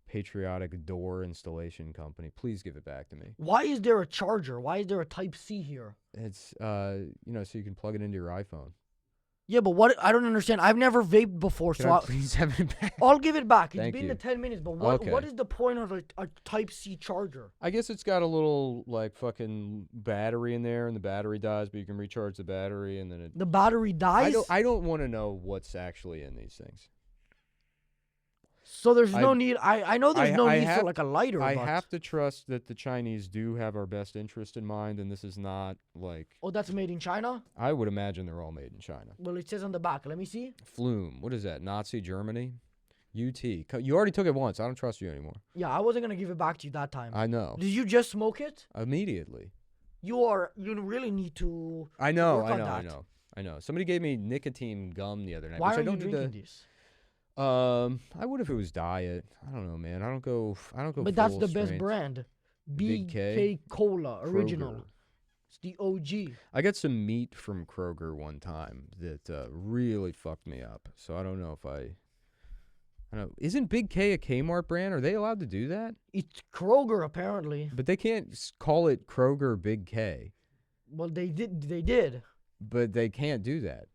patriotic door installation company. Please give it back to me. Why is there a charger? Why is there a Type C here? It's so you can plug it into your iPhone. Yeah, but what? I don't understand. I've never vaped before, Can so I please have it back? I'll give it back. It's Thank been you. the 10 minutes, but what Okay. is the point of a Type C charger? I guess it's got a little like fucking battery in there, and the battery dies, but you can recharge the battery, and then it. The battery dies? I don't want to know what's actually in these things. So there's no I- need. I know there's no I need have- for like a lighter. I but, have to trust that the Chinese do have our best interest in mind, and this is not like Oh, that's made in China? I would imagine they're all made in China. Well, it says on the back. Let me see. Flume, what is that? Nazi Germany? UT. You already took it once. I don't trust you anymore. Yeah, I wasn't gonna give it back to you that time. I know. Did you just smoke it? Immediately. You really need to. I know. Work I on know. I that. know. I know. Somebody gave me nicotine gum the other night. Why which are I don't you do drinking this? I would if it was diet. I don't know, man. I don't go. But that's full the best strength. brand. Big K? BK Cola original. Kroger. It's the OG. I got some meat from Kroger one time that really fucked me up. So I don't know if I don't know. Isn't Big K a Kmart brand? Are they allowed to do that? It's Kroger apparently. But they can't call it Kroger Big K. Well, they did. But they can't do that.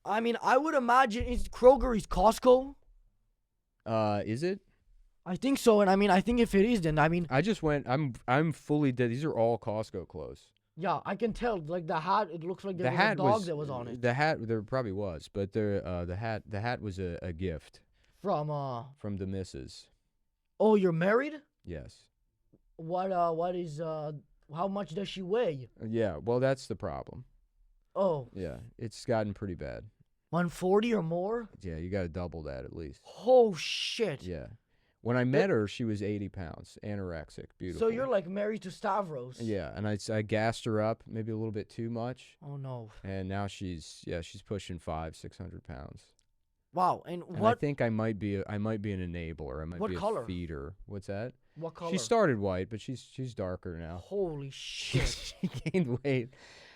I mean, I would imagine it's Kroger is Costco. Is it? I think so, and I mean, I think if it is, then I mean, I just went. I'm fully dead. These are all Costco clothes. yeah, I can tell. Like the hat, it looks like there The was hat a dog that was on it. The hat there probably was, but the hat was a gift From from the missus. Oh, you're married? Yes. What is how much does she weigh? Yeah. Well, that's the problem. Oh, Yeah, it's gotten pretty bad. 140 or more? Yeah, you got to double that at least. Oh shit. Yeah. When I met her, she was 80 pounds, anorexic, beautiful. So you're like married to Stavros. Yeah, and I gassed her up maybe a little bit too much, Oh no. and now she's pushing 500-600 pounds. Wow. And And I what think I might be an enabler. I might What be color? a feeder. What's that? what color? She started white, but she's darker now. Holy shit. She gained weight.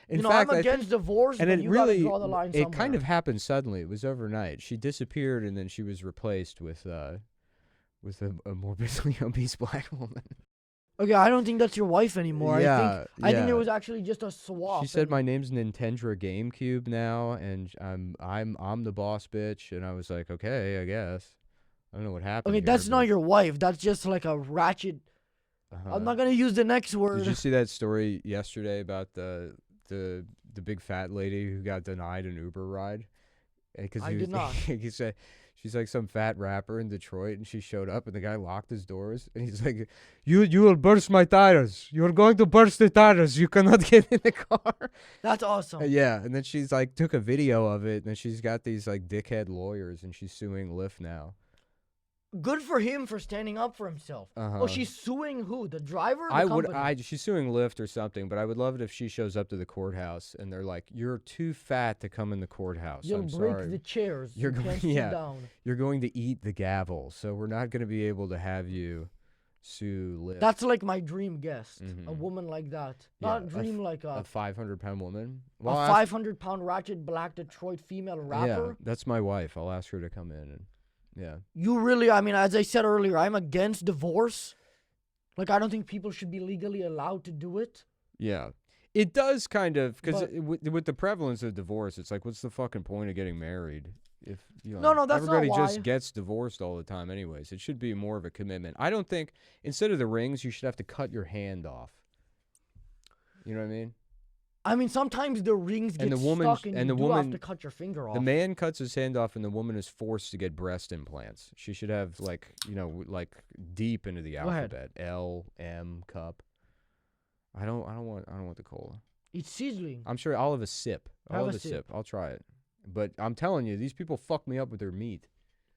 In You know, fact, I'm I against divorce, and but it you really gotta draw the line it somewhere. kind of happened suddenly. It was overnight. She disappeared, and then she was replaced with a morbidly obese black woman. Okay, I don't think that's your wife anymore. Yeah, I think it yeah. was actually just a swap. She said and- my name's Nintendo GameCube now, and I'm the boss bitch. And I was like, okay, I guess. I don't know what happened. Okay, here, that's not but- your wife. That's just like a ratchet. Uh-huh. I'm not gonna use the next word. Did you see that story yesterday about the big fat lady who got denied an Uber ride? Because I did not. He said she's like some fat rapper in Detroit, and she showed up, and the guy locked his doors, and he's like, "You will burst my tires. You're going to burst the tires. You cannot get in the car." That's awesome. Yeah, and then she's like took a video of it, and then she's got these like dickhead lawyers, and she's suing Lyft now. Good for him for standing up for himself. Uh-huh. Oh, she's suing who? The driver? Or the company? She's suing Lyft or something, but I would love it if she shows up to the courthouse and they're like, "You're too fat to come in the courthouse. You'll I'm break sorry. the chairs. You're you going- can't sit yeah. down. You're going to eat the gavel, so we're not going to be able to have you sue Lyft." That's like my dream guest. A Mhm. woman like that. Yeah, Not a dream like a a 500-pound woman. a I'll ask- 500-pound ratchet black Detroit female rapper. Yeah, that's my wife. I'll ask her to come in and yeah. You really, I mean, as I said earlier, I'm against divorce. Like, I don't think people should be legally allowed to do it. Yeah. It does kind of, because But- with the prevalence of divorce, it's like, what's the fucking point of getting married? If you know, No, that's not everybody why. just gets divorced all the time anyways. It should be more of a commitment. I don't think, instead of the rings, you should have to cut your hand off. You know what I mean? I mean, sometimes the rings get And the woman- stuck and and you the do have woman- to cut your finger off. The man cuts his hand off and the woman is forced to get breast implants. She should have, like, like deep into the Go ahead. alphabet. L, M, cup. I don't want the cola. It's sizzling. I'm sure I'll have a sip. Have a sip. I'll try it. But I'm telling you, these people fuck me up with their meat.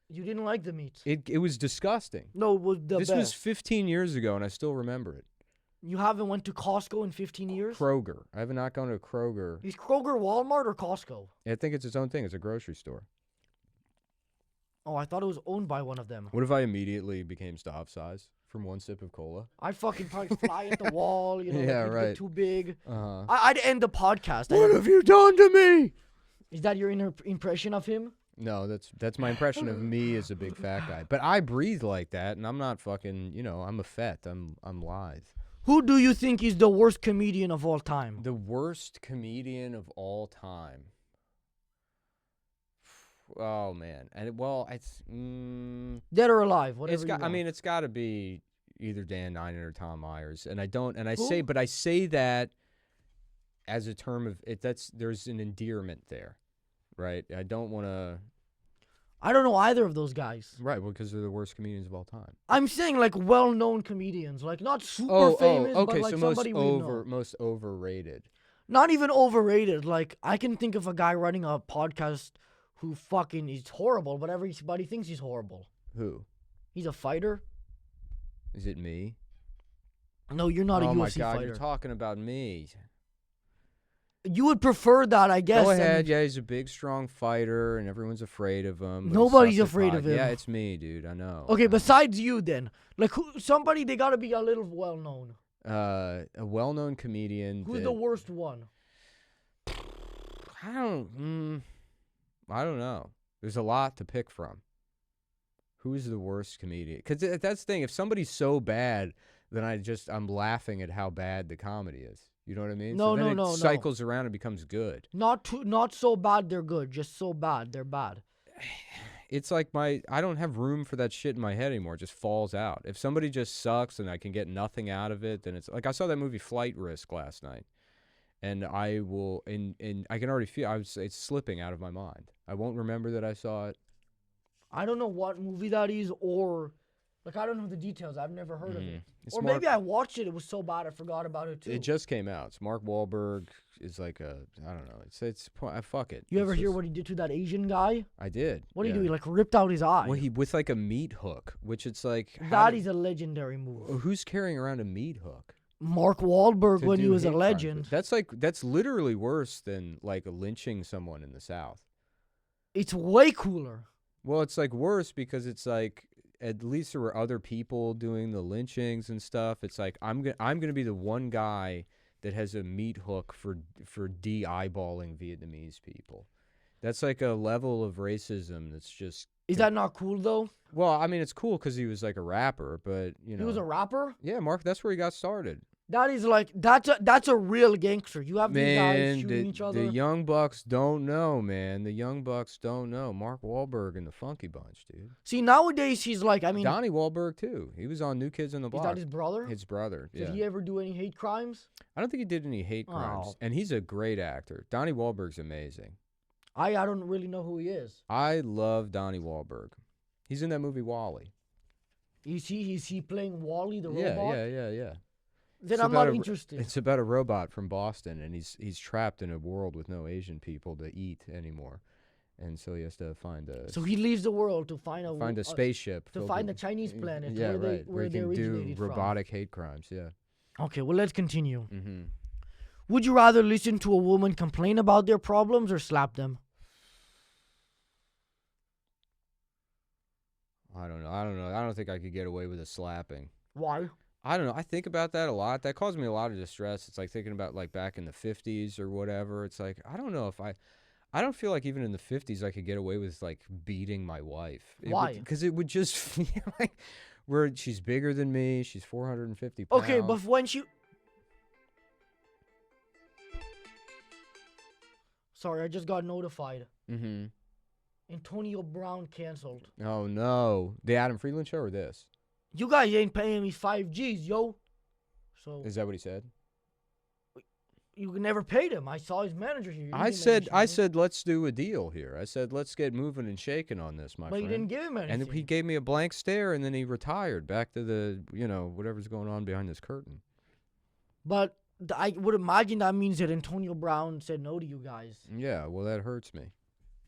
You didn't like the meat. It was disgusting. No, it was the This best. was 15 years ago, and I still remember it. You haven't went to Costco in 15 years? Kroger. I have not gone to a Kroger. Is Kroger Walmart or Costco? I think it's its own thing. It's a grocery store. Oh, I thought it was owned by one of them. What if I immediately became stop size from one sip of cola? I'd fucking probably fly at the wall, you know, Yeah, like it'd right. get too big. Uh-huh. I'd end the podcast. What have you done to me? Is that your impression of him? No, that's my impression of me as a big fat guy. But I breathe like that, and I'm not fucking, I'm a fet. I'm lithe. Who do you think is the worst comedian of all time? The worst comedian of all time. Oh man, and it's Dead or alive, whatever it's got. you I want. mean, it's got to be either Dan Ninen or Tom Myers, and I don't. And I Who? say, but I say that as a term of it. There's an endearment there, right? I don't want to. I don't know either of those guys. Right, well, because they're the worst comedians of all time. I'm saying like well-known comedians, like not super famous, okay, but like so somebody we know. most overrated. Not even overrated. Like I can think of a guy running a podcast who fucking is horrible, but everybody thinks he's horrible. Who? He's a fighter. Is it me? No, you're not a UFC Oh my God, fighter. you're talking about me. You would prefer that, I guess. Go and ahead. Yeah, he's a big, strong fighter, and everyone's afraid of him. but he Nobody's sucks at afraid of him. Yeah, it's me, dude. I know. Okay, besides you then. Like somebody they gotta be a little well known. A well-known comedian. Who's that, the worst one? I don't know. There's a lot to pick from. Who's the worst comedian? Because that's the thing. If somebody's so bad, then I'm laughing at how bad the comedy is. You know what I mean? No, so then no. it cycles around and becomes good. Not so bad they're good, just so bad they're bad. It's like I don't have room for that shit in my head anymore. It just falls out. If somebody just sucks and I can get nothing out of it, then it's like I saw that movie Flight Risk last night. And I will, and I can already feel it's slipping out of my mind. I won't remember that I saw it. I don't know what movie that is, or like I don't know the details. I've never heard of it. It's Or Mark, maybe I watched it. It was so bad I forgot about it too. it just came out. It's Mark Wahlberg is like I don't know. Fuck it. You It's ever hear just- what he did to that Asian guy? I did. What did yeah. he do? He like ripped out his eye. Well, with like a meat hook, which it's like That is a legendary move. who's carrying around a meat hook? Mark Wahlberg to when he do was a hate crimes legend. with? That's literally worse than like lynching someone in the South. It's way cooler. Well, it's like worse because it's like at least there were other people doing the lynchings and stuff. It's like I'm gonna be the one guy that has a meat hook for de-eyeballing Vietnamese people. That's like a level of racism that's just. Is that not cool though? Well, I mean, it's cool because he was like a rapper, but you know. He was a rapper? Yeah, Mark. That's where he got started. That is like that's a real gangster. You have these guys Man, shooting each other. the young bucks don't know, man. The young bucks don't know. Mark Wahlberg and the Funky Bunch, dude. See, nowadays he's like, I mean, Donnie Wahlberg too. He was on New Kids on the is Block. that his brother? His brother. Did yeah. he ever do any hate crimes? I don't think he did any hate crimes, Oh. and he's a great actor. Donnie Wahlberg's amazing. I don't really know who he is. I love Donnie Wahlberg. He's in that movie Wall-E. Is he playing Wally the Yeah, robot? yeah. Then It's I'm about not a- interested. It's about a robot from Boston, and he's trapped in a world with no Asian people to eat anymore, and so he has to find a So he leaves the world to find a spaceship to filled find the with- Chinese planet Yeah, where right. they where he they can originated do robotic hate crimes. Yeah. from. Okay, well let's continue. Mm-hmm. Would you rather listen to a woman complain about their problems or slap them? I don't know. I don't think I could get away with a slapping. Why? I don't know. I think about that a lot. That caused me a lot of distress. It's like thinking about like back in the 50s or whatever. It's like I don't know if I don't feel like even in the 50s I could get away with like beating my wife. Why? Because it would just feel like she's bigger than me. She's 450 pounds. Okay, but when she... Sorry, I just got notified. Mm-hmm. Antonio Brown canceled. Oh no, the Adam Friedland show or this? You guys ain't paying me 5Gs, yo. So Is that what he said? you never paid him. I saw his manager here. You I didn't mention me. said let's do a deal here. I said let's get moving and shaking on this, my But you friend. didn't give him anything. And he gave me a blank stare, and then he retired back to the whatever's going on behind this curtain. But I would imagine that means that Antonio Brown said no to you guys. Yeah, well, that hurts me.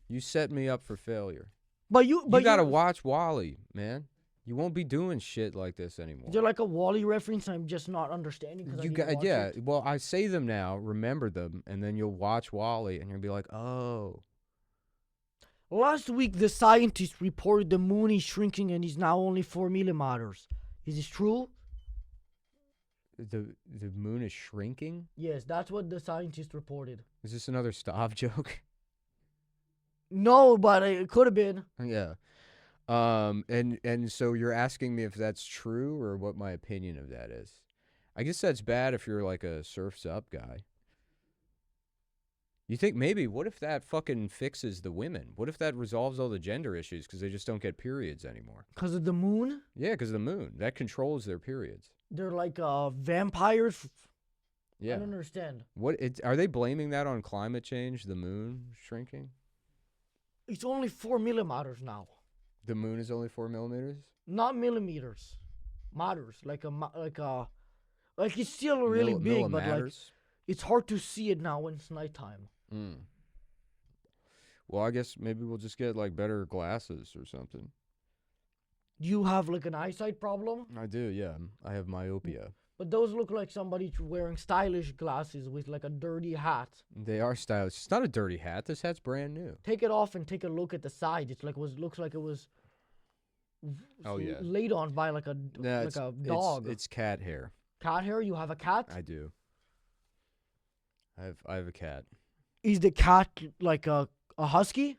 You set me up for failure. But you gotta watch Wally, man. You won't be doing shit like this anymore. Is there like a Wally reference I'm just not understanding? Cause I didn't watch it? Well, I say them now, remember them, and then you'll watch Wally, and you'll be like, oh. Last week, the scientists reported the moon is shrinking and is now only 4 millimeters. Is this true? The moon is shrinking? Yes, that's what the scientists reported. Is this another Stav joke? No, but it could have been. Yeah. And so you're asking me if that's true or what my opinion of that is. I guess that's bad if you're like a surfs up guy. You think maybe, what if that fucking fixes the women? What if that resolves all the gender issues because they just don't get periods anymore? Because of the moon? Yeah, because of the moon. That controls their periods. They're like vampires? Yeah. I don't understand. Are they blaming that on climate change, the moon shrinking? It's only 4 millimeters now. The moon is only 4 millimeters? Not millimeters. Matters. Like it's still really big, but like it's hard to see it now when it's nighttime. Well, I guess maybe we'll just get like better glasses or something. Do you have like an eyesight problem? I do, yeah. I have myopia. But those look like somebody wearing stylish glasses with like a dirty hat. They are stylish. It's not a dirty hat. This hat's brand new. Take it off and take a look at the side. It's like looks like it was laid on by like a dog. It's cat hair. Cat hair? You have a cat? I do. I have a cat. Is the cat like a husky?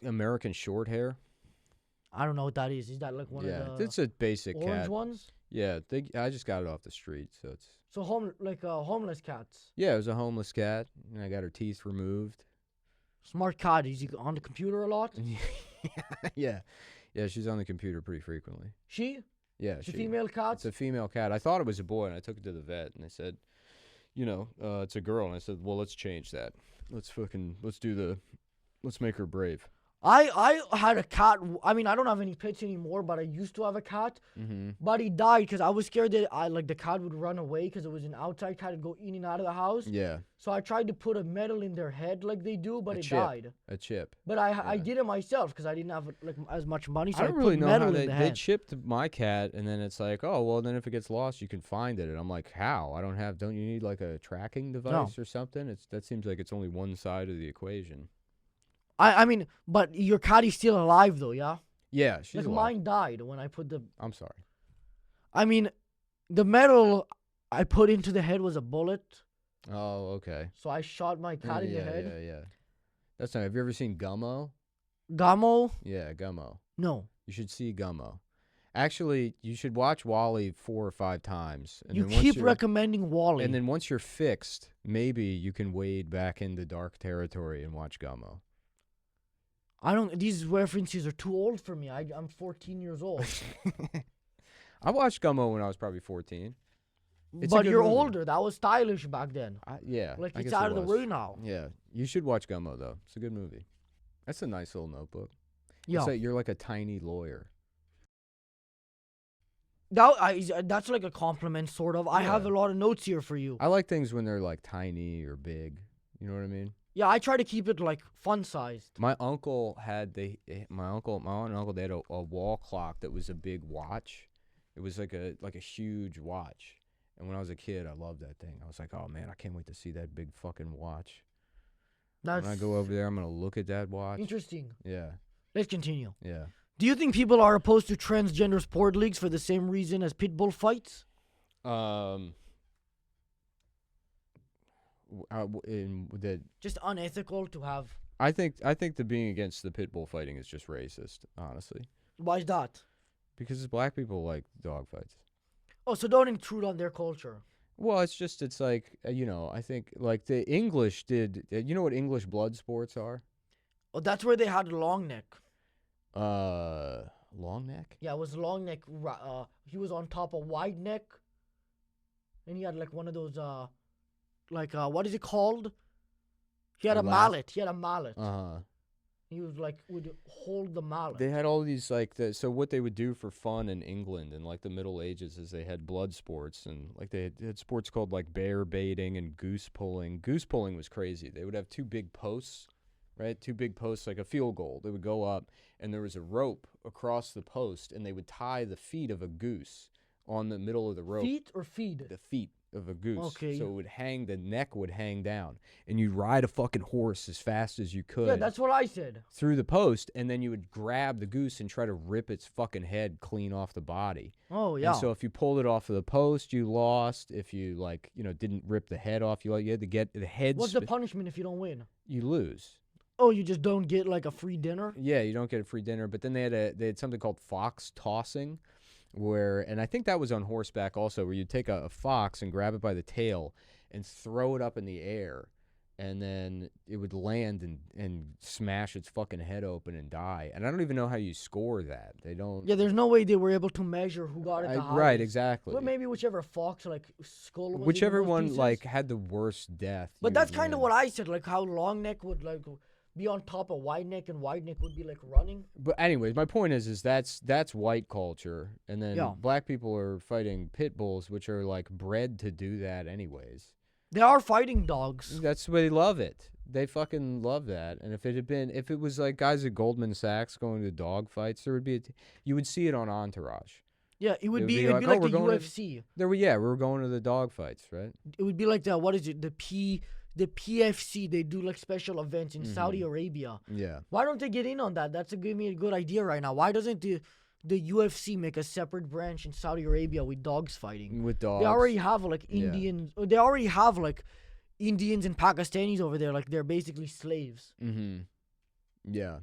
American short hair. I don't know what that is. Is that like one of the it's a basic orange cat. ones? Yeah, I just got it off the street, so it's homeless cats. Yeah, it was a homeless cat, and I got her teeth removed. Smart cat. Is he on the computer a lot? Yeah, she's on the computer pretty frequently. She? Yeah, it's a female cat. It's a female cat. I thought it was a boy, and I took it to the vet, and they said, it's a girl, and I said, well, let's change that. Let's make her brave. I had a cat. I mean, I don't have any pets anymore, but I used to have a cat. Mm-hmm. But he died because I was scared that the cat would run away because it was an outside cat and go in and out of the house. Yeah. So I tried to put a metal in their head like they do, but it died. A chip. But I did it myself because I didn't have like as much money. So I don't really know how they head. chipped my cat, and then it's like, oh well, then if it gets lost, you can find it. And I'm like, how? Don't you need like a tracking device or something? That seems like it's only one side of the equation. I mean, but your cat is still alive though, yeah? Yeah, she's like alive. Mine died when I put the... I'm sorry. I mean, the metal I put into the head was a bullet. Oh, okay. So I shot my cat in the head. Yeah. That's not... Have you ever seen Gummo? Gummo? Yeah, Gummo. No. You should see Gummo. Actually, you should watch Wally 4 or 5 times. And you then keep recommending Wally. And then once you're fixed, maybe you can wade back into dark territory and watch Gummo. These references are too old for me. I'm 14 years old. I watched Gummo when I was probably 14. But you're older. That was stylish back then. Yeah. Like it's out of the way now. Yeah. You should watch Gummo though. It's a good movie. That's a nice little notebook. Yeah. It's like you're like a tiny lawyer. That's like a compliment, sort of. I have a lot of notes here for you. I like things when they're like tiny or big. You know what I mean? Yeah, I try to keep it like fun sized. My one uncle they had a wall clock that was a big watch. It was like a huge watch. And when I was a kid, I loved that thing. I was like, oh man, I can't wait to see that big fucking watch. When I go over there, I'm gonna look at that watch. Interesting. Yeah. Let's continue. Yeah. Do you think people are opposed to transgender sport leagues for the same reason as pit bull fights? Just unethical to have. I think the being against the pit bull fighting is just racist, honestly. Why is that? Because black people like dog fights. Oh, so don't intrude on their culture. Well, it's like, I think like the English did. You know what English blood sports are? Oh, that's where they had long neck. Long neck? Yeah, it was long neck. He was on top of wide neck, and he had like one of those what is it called? He had a mallet. Uh-huh. He was like would hold the mallet. They had all these like so what they would do for fun in England in like the Middle Ages is they had blood sports and like they had sports called like bear baiting and goose pulling. Goose pulling was crazy. They would have two big posts, right? Two big posts like a field goal. They would go up and there was a rope across the post and they would tie the feet of a goose on the middle of the rope. Feet or feed? The feet of a goose. Okay. So it would hang, the neck would hang down, and you'd ride a fucking horse as fast as you could. Yeah, that's what I said. Through the post, and then you would grab the goose and try to rip its fucking head clean off the body. Oh yeah. And so if you pulled it off of the post, you lost. If you didn't rip the head off, you had to get the head. What's the punishment if you don't win? You lose. Oh, you just don't get like a free dinner? Yeah, you don't get a free dinner. But then they had something called fox tossing, and I think that was on horseback also, where you'd take a fox and grab it by the tail and throw it up in the air, and then it would land and smash its fucking head open and die. And I don't even know how you score that. They don't. Yeah, there's no way they were able to measure who got it the highest. Right, exactly. But maybe whichever fox skull was Whichever in the most one pieces. like had the worst death. But you that's would kind of win. what I said, like how long neck would like be on top of wide neck and wide neck would be like running. But anyways, my point is that's white culture, and then Yeah. black people are fighting pit bulls, which are like bred to do that anyways. They are fighting dogs. That's why they love it. They fucking love that. And if it was like guys at Goldman Sachs going to dog fights, there would be you would see it on Entourage. Yeah, it would be like, like "Oh, we're the going to-" UFC. We were going to the dog fights, right? It would be like the PFC. They do like special events in Saudi Arabia. Yeah. Why don't they get in on that? Give me a good idea right now. Why doesn't the UFC make a separate branch in Saudi Arabia with dogs fighting? With dogs. They already have like Yeah. Indians. They already have like Indians and Pakistanis over there. Like they're basically slaves. Mm-hmm. Yeah.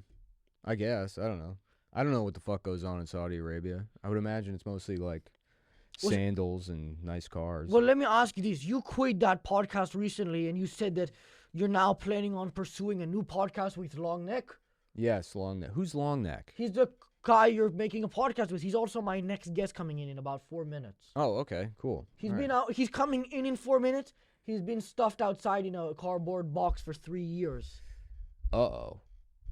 I guess. I don't know. I don't know what the fuck goes on in Saudi Arabia. I would imagine it's mostly like sandals and nice cars. Well, let me ask you this. You quit that podcast recently and you said that you're now planning on pursuing a new podcast with Long Neck. Yes, Long Neck. Who's Long Neck? He's the guy you're making a podcast with. He's also my next guest coming in about 4 minutes. Oh, okay. Cool. He's All been right. out. He's coming in 4 minutes. He's been stuffed outside in a cardboard box for 3 years. Uh-oh.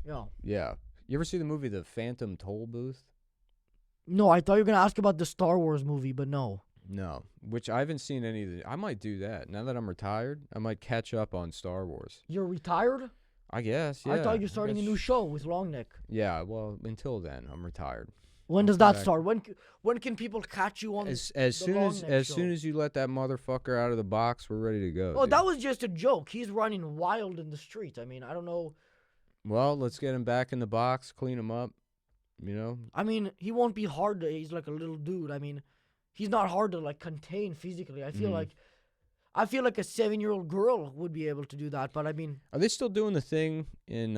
Yeah. Yeah. You ever see the movie The Phantom Toll Booth? No, I thought you were gonna ask about the Star Wars movie, but no. No, which I haven't seen any of the. I might do that. Now that I'm retired, I might catch up on Star Wars. You're retired? I guess, yeah. I thought you're starting a guess- new show with Long Neck. Yeah, well, until then, I'm retired. When does come that back. start? When can people catch you on As the soon Long as Neck as show? soon as you let that motherfucker out of the box, we're ready to go. Oh, dude. that was just a joke. He's running wild in the street. I mean, I don't know. Well, let's get him back in the box, clean him up. You know. I mean, he won't be hard to. He's like a little dude. I mean, he's not hard to like contain physically. I feel Mhm. like a 7-year-old girl would be able to do that. But I mean, Are they still doing the thing in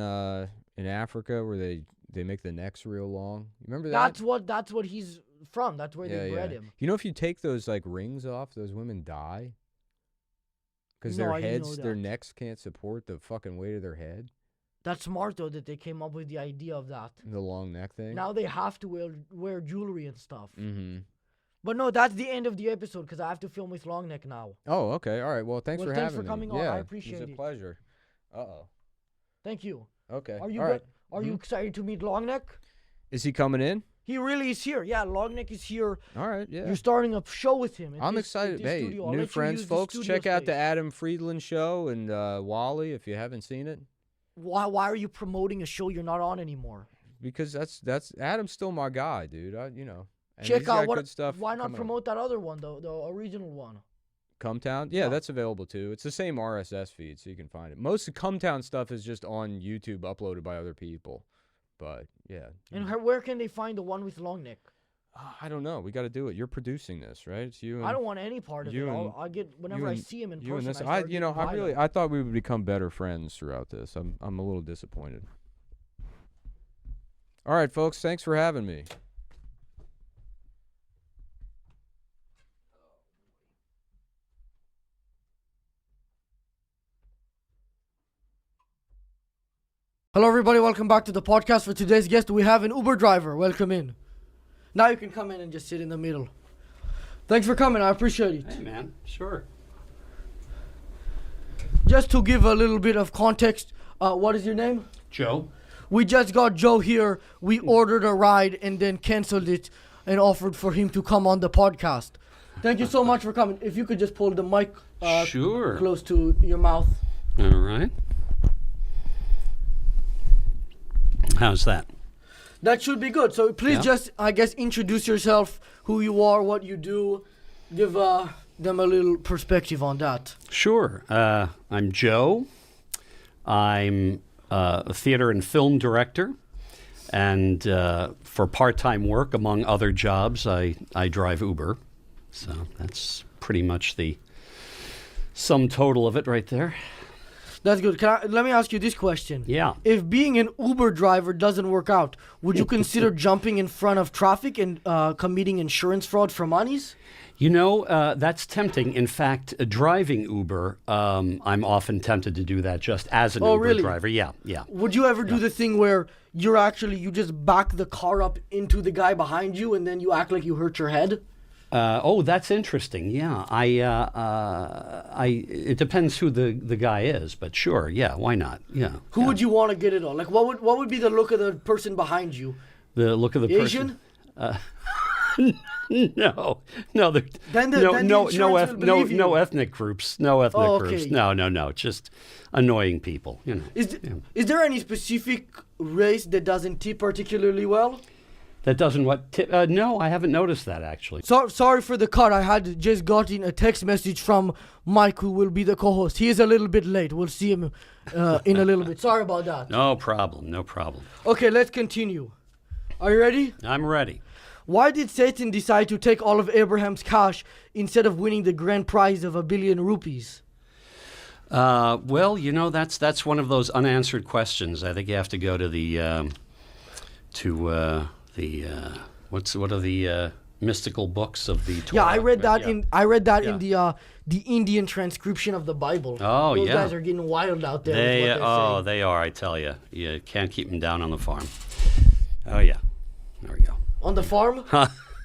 Africa where they make the necks real long? You remember that? that's what he's from. That's where they bred him. You know, if you take those like rings off, those women die because No, their I didn't know heads, their that. necks can't support the fucking weight of their head. That's smart though that they came up with the idea of that. The long neck thing. Now they have to wear jewelry and stuff. Mm-hmm. But no, that's the end of the episode because I have to film with Long Neck now. Oh, okay. All right. Well, thanks Well, for thanks having for me. coming on. Yeah, I appreciate It's a it. pleasure. Uh-oh. Thank you. Okay. Are you All right. Are you excited to meet Long Neck? Is he coming in? He really is here. Yeah, Long Neck is here. All right. Yeah. You're starting a show with him. at I'm this- at excited. this Hey, studio. I'll new let you friends, use the folks. studio Check out the space. Adam Friedland show and Wally if you haven't seen it. Why are you promoting a show you're not on anymore? Because that's Adam's still my guy, dude. And Check he's out got what. good stuff. Why not coming up. promote that other one though, the original one? Cumtown? Yeah, Yeah. that's available too. It's the same RSS feed, so you can find it. Most of Cumtown stuff is just on YouTube, uploaded by other people. But yeah, And where can they find the one with Long Neck? I don't know. We got to do it. You're producing this, right? It's you. And I don't want any part of it. you and- I'll get whenever you I and- see him in you and person. this. I start getting violent. I thought we would become better friends throughout this. I'm a little disappointed. All right, folks. Thanks for having me. Hello, everybody. Welcome back to the podcast. For today's guest, we have an Uber driver. Welcome in. Now you can come in and just sit in the middle. Thanks for coming. I appreciate it. Hey, man. Sure. Just to give a little bit of context, what is your name? Joe. We just got Joe here. We ordered a ride and then canceled it and offered for him to come on the podcast. Thank you so much for coming. If you could just pull the mic Sure. close to your mouth. All right. How's that? That should be good. So please Yeah. just, I guess, introduce yourself, who you are, what you do. Give them a little perspective on that. Sure. I'm Joe. I'm a theater and film director. And for part-time work, among other jobs, I drive Uber. So that's pretty much the sum total of it right there. That's good. Let me ask you this question. Yeah. If being an Uber driver doesn't work out, would you consider jumping in front of traffic and committing insurance fraud for monies? You know, that's tempting. In fact, driving Uber, I'm often tempted to do that just as an Uber really? driver. Yeah. Would you ever do the thing where you just back the car up into the guy behind you and then you act like you hurt your head? That's interesting. Yeah, it depends who the guy is, but sure, yeah, why not? Yeah. Who would you want to get it on? Like, what would be the look of the person behind you? The look of the Asian? person. No. No, Then the insurance will believe you. no ethnic groups. No ethnic Oh, groups. okay. No. Just annoying people. You know. Is there any specific race that doesn't tip particularly well? That doesn't what? No, I haven't noticed that actually. Sorry for the cut. I had just gotten a text message from Mike, who will be the co-host. He is a little bit late. We'll see him in a little bit. Sorry about that. No problem. Okay, let's continue. Are you ready? I'm ready. Why did Satan decide to take all of Abraham's cash instead of winning the grand prize of 1 billion rupees? Well, you know, that's one of those unanswered questions. I think you have to go to what are the mystical books of the Torah? Yeah, I read that Yeah. in the Indian transcription of the Bible. Oh, Those yeah. guys are getting wild out there. Is what they say. They are. I tell you, you can't keep them down on the farm. Oh yeah, there we go. On the farm?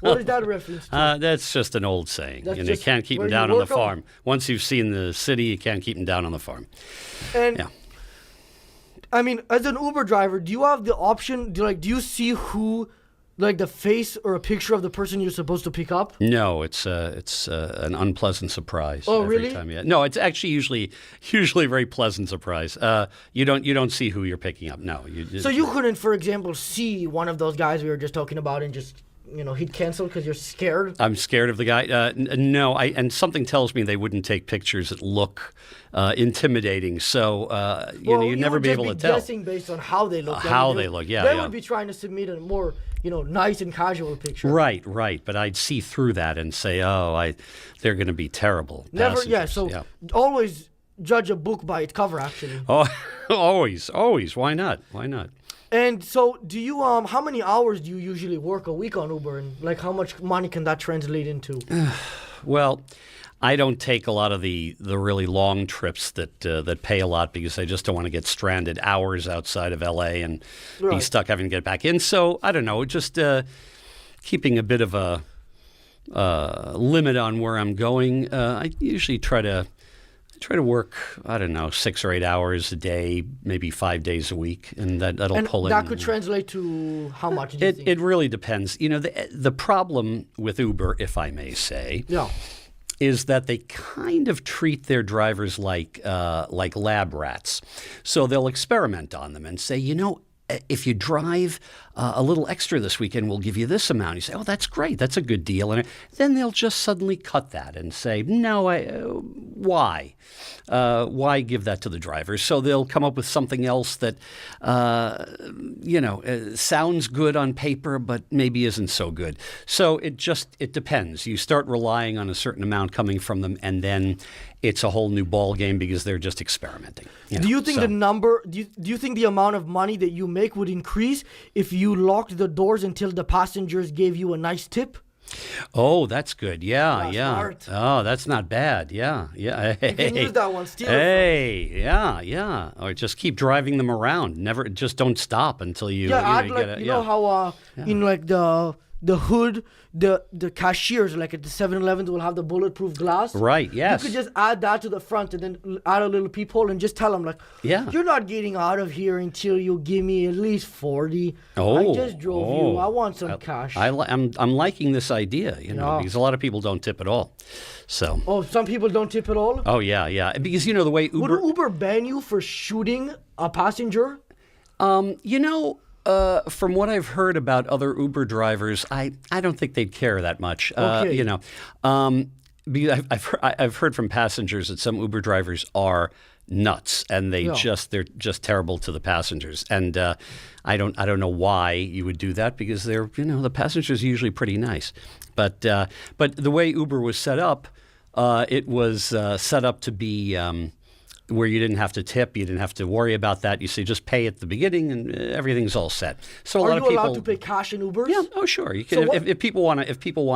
What is that reference to? That's just an old saying. That's You just can't keep where them you down on the work 'em? farm. Once you've seen the city, you can't keep them down on the farm. And Yeah. I mean, as an Uber driver, do you have the option? Do you see who, like the face or a picture of the person you're supposed to pick up? No, it's an unpleasant surprise. Oh, every really? Time. Yeah. No, it's actually usually a very pleasant surprise. You don't see who you're picking up. No. So you couldn't, for example, see one of those guys we were just talking about and just hit cancel because you're scared? I'm scared of the guy. No, and something tells me they wouldn't take pictures that look intimidating. So you'd never be able to tell. Guessing based on how they look. How they look, yeah, They yeah. would be trying to submit a more nice and casual picture. Right. But I'd see through that and say, they're going to be terrible. Never. Yeah. passengers. So always judge a book by its cover, actually. Oh, always. Why not? And so, do you how many hours do you usually work a week on Uber, and like how much money can that translate into? Well, I don't take a lot of the really long trips that pay a lot because I just don't want to get stranded hours outside of LA and be Right. stuck having to get back in. So I don't know, just keeping a bit of a limit on where I'm going. I usually try to work, I don't know, 6 or 8 hours a day, maybe 5 days a week, and that'll And pull in. that could translate to how much? Do you think? It really depends. The problem with Uber, if I may say, Yeah. is that they kind of treat their drivers like lab rats. So they'll experiment on them and say, if you drive a little extra this weekend, we'll give you this amount. You say, oh, that's great. That's a good deal. And then they'll just suddenly cut that and say, no, why? Why give that to the drivers? So they'll come up with something else that, sounds good on paper, but maybe isn't so good. So it depends. You start relying on a certain amount coming from them, and then it's a whole new ball game because they're just experimenting. Do you think do you think the amount of money that you make would increase if you locked the doors until the passengers gave you a nice tip? Oh, that's good. Yeah. Smart. Oh, that's not bad. Yeah. You can use that one. Steal it Hey, yeah. Or just keep driving them around. Just don't stop until you. from. Yeah, you act get like it. know how in like the the hood, the cashiers, like at the 7-Elevens, will have the bulletproof glass. Right, yes. You could just add that to the front and then add a little peephole and just tell them, like, Yeah. you're not getting out of here until you give me at least 40. Oh, I just drove you. I want some cash. I'm liking this idea, Yeah. because a lot of people don't tip at all. So, Oh, some people don't tip at all? oh yeah. Because the way Would Uber, Uber ban you for shooting a passenger? From what I've heard about other Uber drivers, I don't think they'd care that much. Okay. Because I've heard from passengers that some Uber drivers are nuts, and they're just terrible to the passengers. And I don't know why you would do that, because the passengers are usually pretty nice. But the way Uber was set up, it was set up to be where you didn't have to tip, you didn't have to worry about that. You say just pay at the beginning, and everything's all set. So a Are lot you of people allowed to pay cash in Ubers? Yeah. Oh, sure. You can So if people want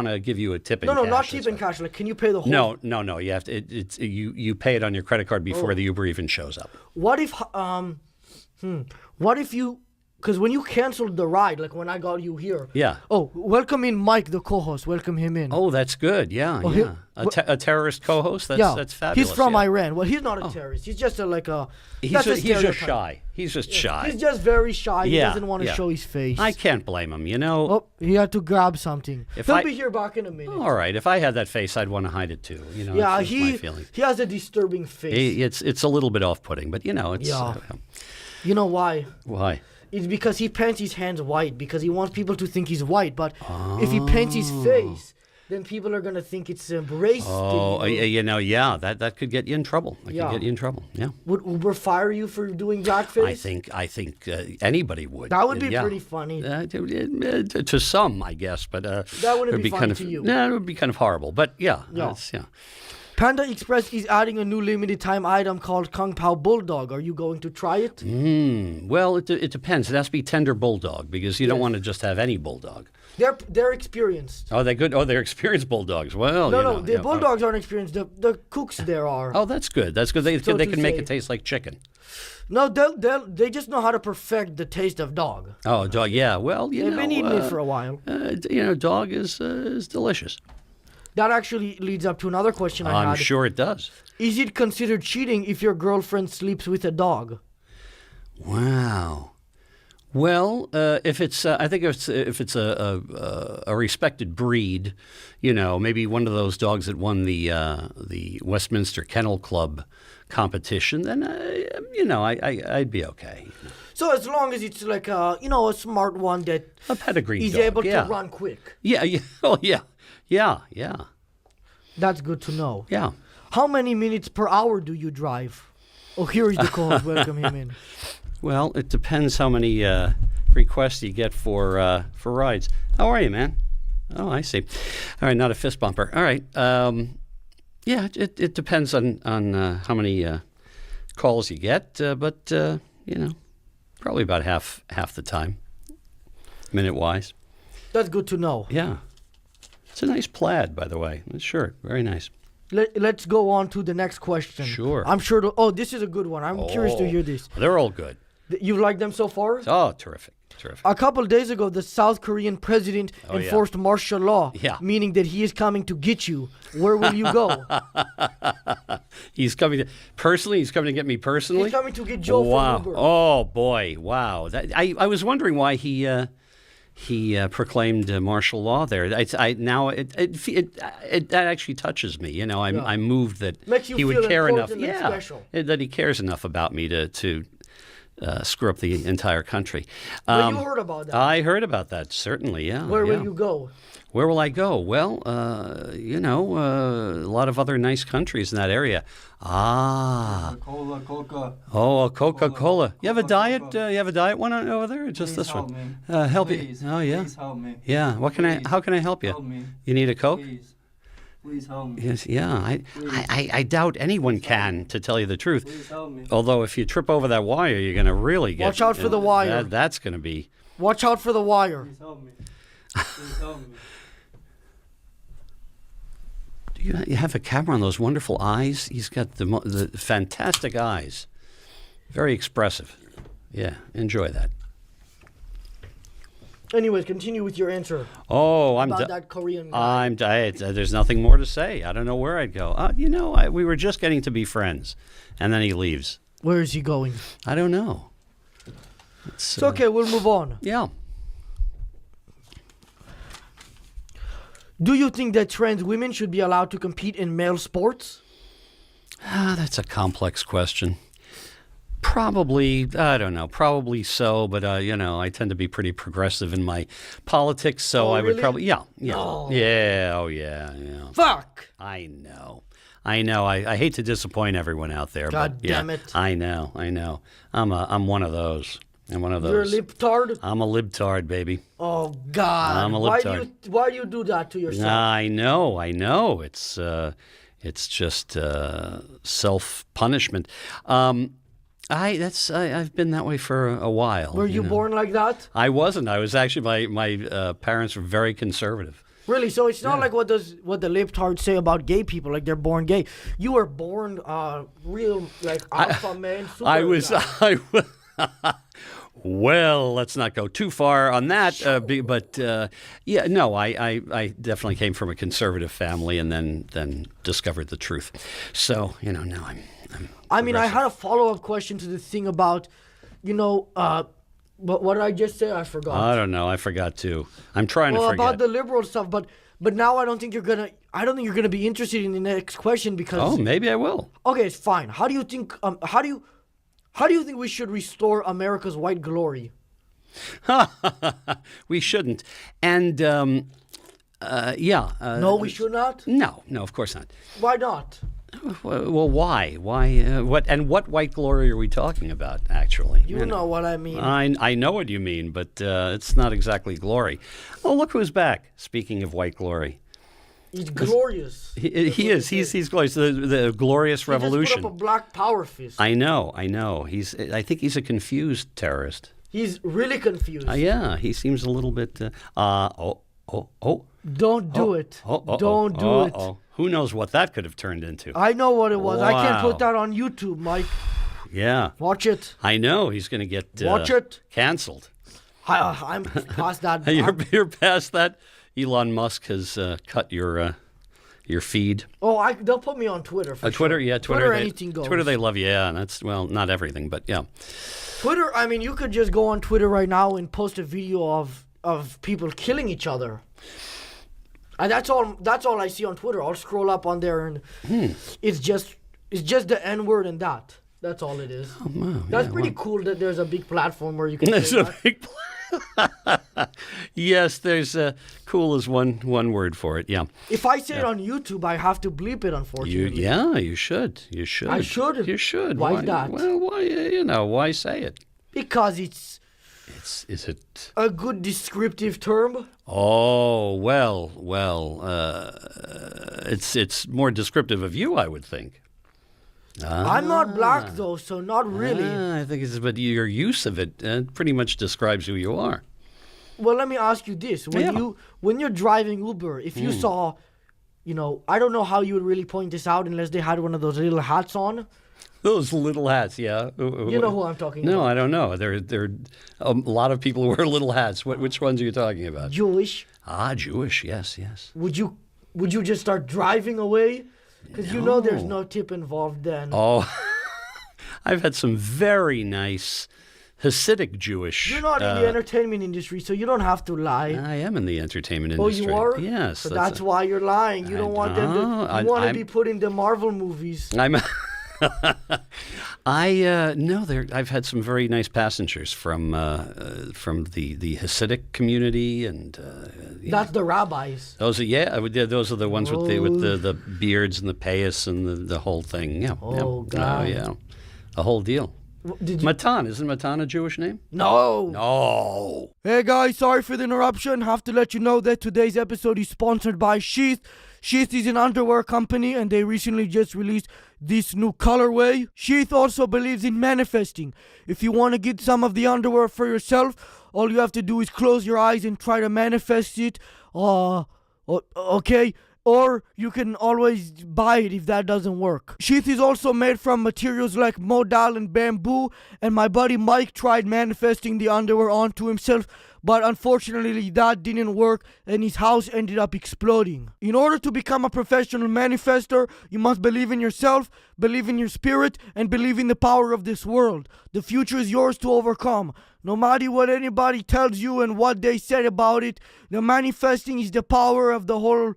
to give you a tip in No, cash. not that's tip in fine. cash. Like, can you pay the whole? No. You have to. You pay it on your credit card before the Uber even shows up. What if you? Because when you canceled the ride, like when I got you here. Yeah. Oh, welcome in Mike, the co-host. Welcome him in. Oh, that's good. Yeah. he- A terrorist co-host. That's fabulous. He's from yeah. Iran. Well, he's not a terrorist. He's just He's that's a just stereotype. shy. He's just shy. He's just very shy. He Yeah, doesn't want to yeah. show his face. I can't blame him. Oh, he had to grab something. If He'll I- be here back in a minute. All right. If I had that face, I'd want to hide it too. Yeah, it's just my feeling. he has a disturbing face. It's a little bit off-putting, but it's Yeah. You know why? why? It's because he paints his hands white because he wants people to think he's white. But if he paints his face, then people are gonna think it's racist. Oh, yeah, that could get you in trouble. That Yeah. could get you in trouble. Yeah. Would Uber fire you for doing blackface? I think anybody would. That would be yeah. pretty funny. To some, I guess, but That wouldn't it would be kind funny of, to you. No, it would be kind of horrible. But yeah. Yeah. Panda Express is adding a new limited time item called Kung Pao Bulldog. Are you going to try it? Well, it depends. It has to be tender bulldog, because you don't want to just have any bulldog. They're experienced. Oh, they're good. Oh, they're experienced bulldogs. Well, No, the bulldogs aren't experienced. The cooks there are. Oh, that's good. That's good. They So they to can make say. it taste like chicken. No, they just know how to perfect the taste of dog. Oh, dog. Yeah. Well, They've been eating it for a while. Dog is delicious. That actually leads up to another question I I'm had. sure it does. Is it considered cheating if your girlfriend sleeps with a dog? Wow. Well, if it's, I think if it's a respected breed, maybe one of those dogs that won the Westminster Kennel Club competition, then I'd be okay. So as long as it's like a smart one that A pedigree is dog, able yeah. to run quick. Yeah. Oh, yeah. That's good to know. Yeah. How many minutes per hour do you drive? Oh, here is the co-host. Welcome him in. Well, it depends how many requests you get for rides. How are you, man? Oh, I see. All right, not a fist bumper. All right. Yeah, it depends on how many calls you get, but probably about half the time, minute-wise. That's good to know. Yeah. It's a nice plaid, by the way. Shirt, very nice. Let's go on to the next question. Sure. I'm sure. This is a good one. I'm curious to hear this. They're all good. You like them so far? Oh, terrific. A couple days ago, the South Korean president yeah. enforced martial law, Yeah. meaning that he is coming to get you. Where will you go? He's coming to personally. He's coming to get me personally. He's coming to get Joe Wow. from Uber. Oh boy. Wow. I was wondering why he proclaimed martial law there. That actually touches me. I'm moved that Makes you he would feel care enough. important and Yeah, special. that he cares enough about me to screw up the entire country. Well, you heard about that. I heard about that. Certainly. Yeah. Where yeah. will you go? Where will I go? Well, a lot of other nice countries in that area. Coca. Oh, Coca-Cola. You have a diet? Coca-Cola. You have a diet one over there? Or just Please this help one? me. Help Please, you? Oh yeah. Please help me. Yeah. What can Please. How can I help you? Help me. You need a Coke? Please help me. Yes. Yeah. I doubt anyone can, to tell you the truth. Please help me. Although if you trip over that wire, you're going to really get. Watch out for the wire. That's going to be. Watch out for the wire. Please help me. Please help me. You have a camera on those wonderful eyes. He's got the fantastic eyes. Very expressive. Yeah, enjoy that. Anyways, continue with your answer Oh, about that Korean guy. There's nothing more to say. I don't know where I'd go. We were just getting to be friends, and then he leaves. Where is he going? I don't know. It's okay, we'll move on. Yeah. Do you think that trans women should be allowed to compete in male sports? That's a complex question. Probably, I don't know, probably so, but, I tend to be pretty progressive in my politics, so I would really? probably, yeah. No. Yeah, oh yeah. Fuck! I know. I hate to disappoint everyone out there, God but damn it. I know. I'm one of those. I'm one of those. You're a libtard? I'm a libtard, baby. Oh, God. I'm a why libtard. do you do that to yourself? I know. It's just self-punishment. I've been that way for a while. Were you born like that? I wasn't. I was actually my parents were very conservative. Really? So it's not like what the libtards say about gay people, like they're born gay. You were born real like alpha man. Super guy. Well, let's not go too far on that. But I definitely came from a conservative family and then discovered the truth. So now I'm I mean, I had a follow-up question to the thing about, what did I just say? I forgot. I don't know. I forgot too. I'm trying to forget. About the liberal stuff, but now I don't think you're gonna be interested in the next question because. Oh, maybe I will. Okay, it's fine. How do you think? How do you think we should restore America's white glory? We shouldn't. And No, we should not. No, of course not. Why not? Well, why? Why? What white glory are we talking about? Actually, You know what I mean. I know what you mean, but it's not exactly glory. Oh, look who's back! Speaking of white glory, He's glorious. he is. He's glorious. The glorious revolution. He just put up a black power fist. I know. I think he's a confused terrorist. He's really confused. Yeah, he seems a little bit. Don't do it. Don't do it. Who knows what that could have turned into? I know what it was. I can't Wow. put that on YouTube, Mike. Yeah. Watch it. I know he's going to get Watch it. canceled. I'm past that. You're past that. Elon Musk has cut your feed. They'll put me on Twitter. For Twitter, sure. yeah, Twitter, anything goes. Twitter, they love you. Yeah, and that's not everything, but yeah. Twitter. I mean, you could just go on Twitter right now and post a video of people killing each other. And that's all I see on Twitter. I'll scroll up on there and it's just the N word and that. That's all it is. Oh, wow, That's pretty cool that there's a big platform where you can There's say a that. big. Yes, there's cool is one word for it. Yeah. If I say it on YouTube, I have to bleep it, unfortunately. You should. You should. I should? You should. Why that? Well, why? Why say it? Because it's Is it? a good descriptive term. Oh well. It's more descriptive of you, I would think. I'm not black though, so not really. I think but your use of it pretty much describes who you are. Well, let me ask you this: when you're driving Uber, if you saw, I don't know how you would really point this out unless they had one of those little hats on. Those little hats, yeah. You know who I'm talking about. No, I don't know. There a lot of people who wear little hats. Which ones are you talking about? Jewish. Jewish. Yes. Would you just start driving away? Because there's no tip involved then. Oh, I've had some very nice Hasidic Jewish. You're not in the entertainment industry, so you don't have to lie. I am in the entertainment Oh, industry. You are? Yes. So that's why you're lying. You don't want them to. You want to be put in the Marvel movies. I've had some very nice passengers from the Hasidic community and That's the rabbis. those are the ones with the beards and the payas and the whole thing. Yeah. Oh, yeah. God. Yeah. A whole deal. Did you? Matan, isn't Matan a Jewish name? No. No. Hey guys, sorry for the interruption. Have to let you know that today's episode is sponsored by Sheath. Sheath is an underwear company and they recently just released this new colorway. Sheath also believes in manifesting. If you want to get some of the underwear for yourself, all you have to do is close your eyes and try to manifest it. Okay? Or you can always buy it if that doesn't work. Sheath is also made from materials like modal and bamboo, and my buddy Mike tried manifesting the underwear onto himself, but unfortunately that didn't work and his house ended up exploding. In order to become a professional manifester, you must believe in yourself, believe in your spirit, and believe in the power of this world. The future is yours to overcome. No matter what anybody tells you and what they said about it, the manifesting is the power of the whole.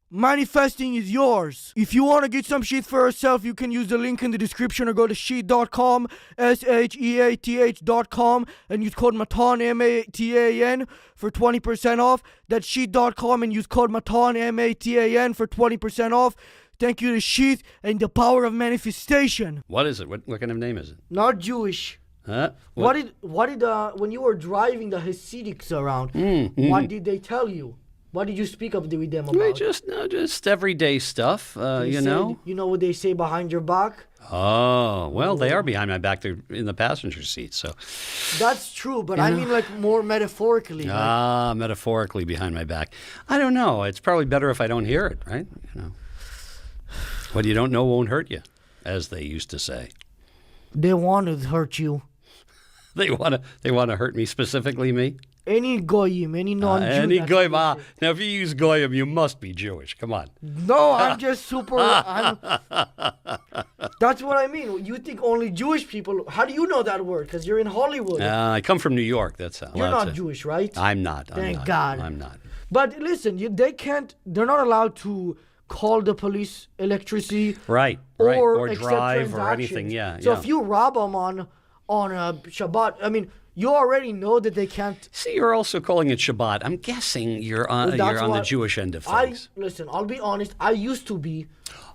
Manifesting is yours. If you want to get some shit for yourself, you can use the link in the description or go to sheet.com, sheath.com, and use code Matan, MATAN, for 20% off. That's sheet.com and use code Matan, MATAN, for 20% off. Thank you to Sheath and the power of manifestation. What is it? What kind of name is it? Not Jewish. Huh? What did when you were driving the Hasidics around, what did they tell you? What did you speak up with them about? Just everyday stuff, you know. You know what they say behind your back? Oh, well, they are behind my back. They're in the passenger seat, so. That's true, but I mean like more metaphorically. Metaphorically behind my back. I don't know. It's probably better if I don't hear it, right? You know. What you don't know won't hurt you, as they used to say. They want to hurt you. They want to hurt me, specifically me? Any goyim, any non-Jew. Any goyim. Now, if you use goyim, you must be Jewish. Come on. No, I'm just super. That's what I mean. You think only Jewish people. How do you know that word? Because you're in Hollywood. I come from New York. That's how. You're not Jewish, right? I'm not. Thank God. I'm not. But listen, they can't. They're not allowed to call the police electricity. Right. Or drive or anything. Yeah. So if you rob them on Shabbat, I mean. You already know that they can't. See, you're also calling it Shabbat. I'm guessing you're on the Jewish end of things. Listen, I'll be honest. I used to be.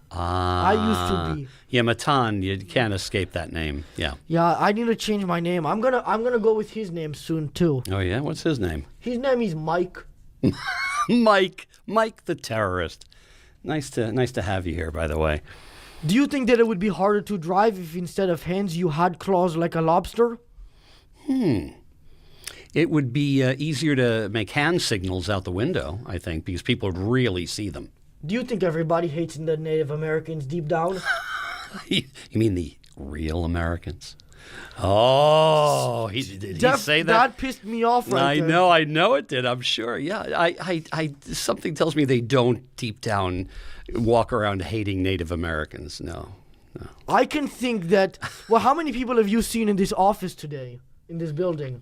I used to be. Yeah, Matan. You can't escape that name. Yeah. Yeah, I need to change my name. I'm gonna go with his name soon too. Oh yeah, what's his name? His name is Mike. Mike the terrorist. Nice to have you here, by the way. Do you think that it would be harder to drive if instead of hands you had claws like a lobster? It would be easier to make hand signals out the window, I think, because people would really see them. Do you think everybody hates the Native Americans deep down? You mean the real Americans? Oh, did he say that? That pissed me off right there. I know it did, I'm sure. Yeah, I something tells me they don't deep down walk around hating Native Americans. No. I can think that, well, how many people have you seen in this office today? In this building.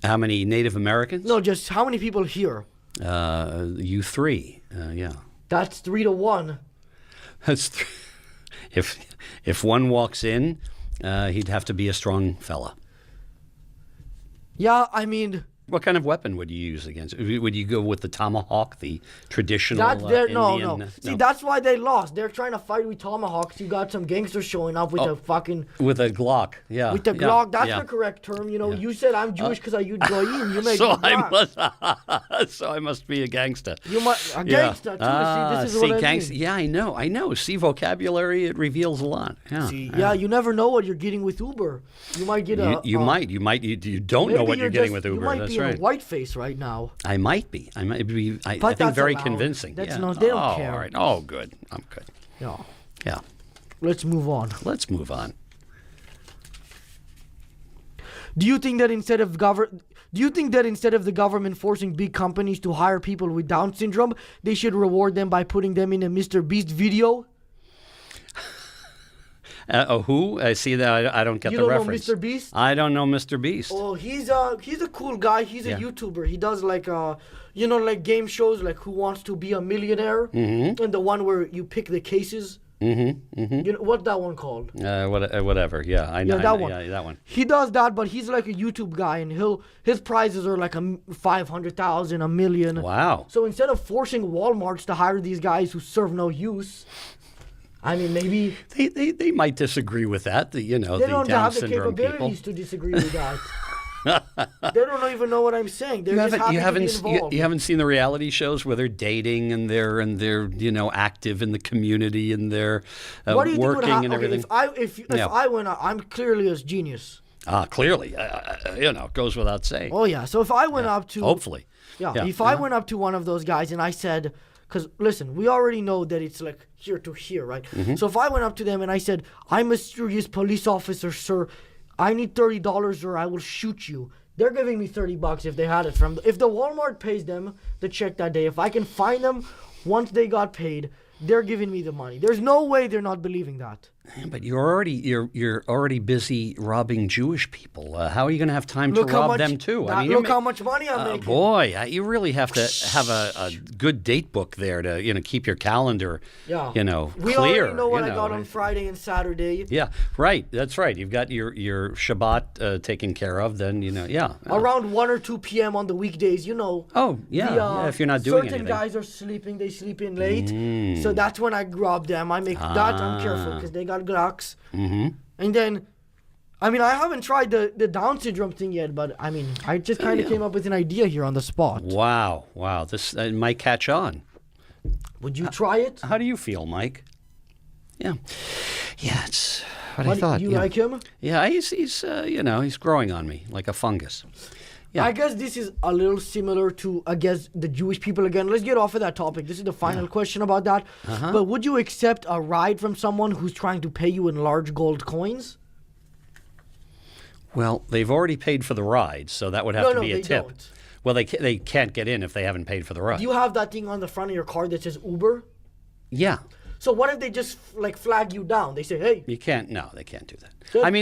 How many Native Americans? No, just how many people here? You three. Yeah. That's 3 to 1. That's if one walks in, he'd have to be a strong fella. Yeah, I mean. What kind of weapon would you use against? Would you go with the tomahawk, the traditional Indian? No. See, that's why they lost. They're trying to fight with tomahawks. You got some gangsters showing up with a fucking... With a Glock, yeah. With the Glock. That's the correct term. You know, you said I'm Jewish because I use goyim. You made so I must be a gangster. You must a gangster too. See, this is what I mean. Yeah, I know. See, vocabulary, it reveals a lot. Yeah. See, you never know what you're getting with Uber. You might get You don't know what you're getting with Uber. You might be in a white face right now. I might be. I think very convincing. That's not. They don't care. All right. Oh, good. I'm good. Yeah. Let's move on. Do you think that instead of the government forcing big companies to hire people with Down syndrome, they should reward them by putting them in a Mr. Beast video? Who? I see that. I don't get the reference. You don't know Mr. Beast? I don't know Mr. Beast. Oh, he's a cool guy. He's a YouTuber. He does like like game shows like Who Wants to Be a Millionaire, and the one where you pick the cases. You know what's that one called? Whatever. Yeah, I know. Yeah, that one. Yeah, that one. He does that, but he's like a YouTube guy, and his prizes are like $500,000, $1 million. Wow. So instead of forcing Walmarts to hire these guys who serve no use. I mean, maybe they might disagree with that. They don't have the capabilities to disagree with that. They don't even know what I'm saying. They're just happy to be involved. You haven't seen the reality shows where they're dating and they're active in the community and they're what do you working think and everything. If I went out, I'm clearly a genius. Clearly, it goes without saying. Oh yeah. So if I went up to hopefully, if I went up to one of those guys and I said. Because, listen, we already know that it's like here to here, right? So if I went up to them and I said, I'm a serious police officer, sir. I need $30 or I will shoot you. They're giving me $30 if they had it from. If the Walmart pays them the check that day, if I can find them once they got paid, they're giving me the money. There's no way they're not believing that. Yeah, but you're already busy robbing Jewish people. How are you going to have time to rob them too? Look how much money I'm making. Boy, you really have to have a good date book there to keep your calendar We clear. already know what I got on Friday and Saturday. Yeah, right. That's right. You've got your Shabbat taken care of. Then Around 1 or 2 p.m. on the weekdays, Oh yeah, if you're not doing certain anything. guys are sleeping. They sleep in late, so that's when I rob them. I make that. I'm careful because they got Glocks. Mm-hmm. And then, I haven't tried the Down syndrome thing yet, but I just kind of came up with an idea here on the spot. Wow, this might catch on. Would you try it? How do you feel, Mike? Yeah, it's what I thought. You like him? Yeah, he's growing on me like a fungus. Yeah. I guess this is a little similar to, the Jewish people again. Let's get off of that topic. This is the final question about that. But would you accept a ride from someone who's trying to pay you in large gold coins? Well, they've already paid for the ride, so that would have to be a tip. Don't. Well, they can't get in if they haven't paid for the ride. Do you have that thing on the front of your car that says Uber? Yeah. So what if they just flag you down? They say, hey. You can't. No, they can't do that.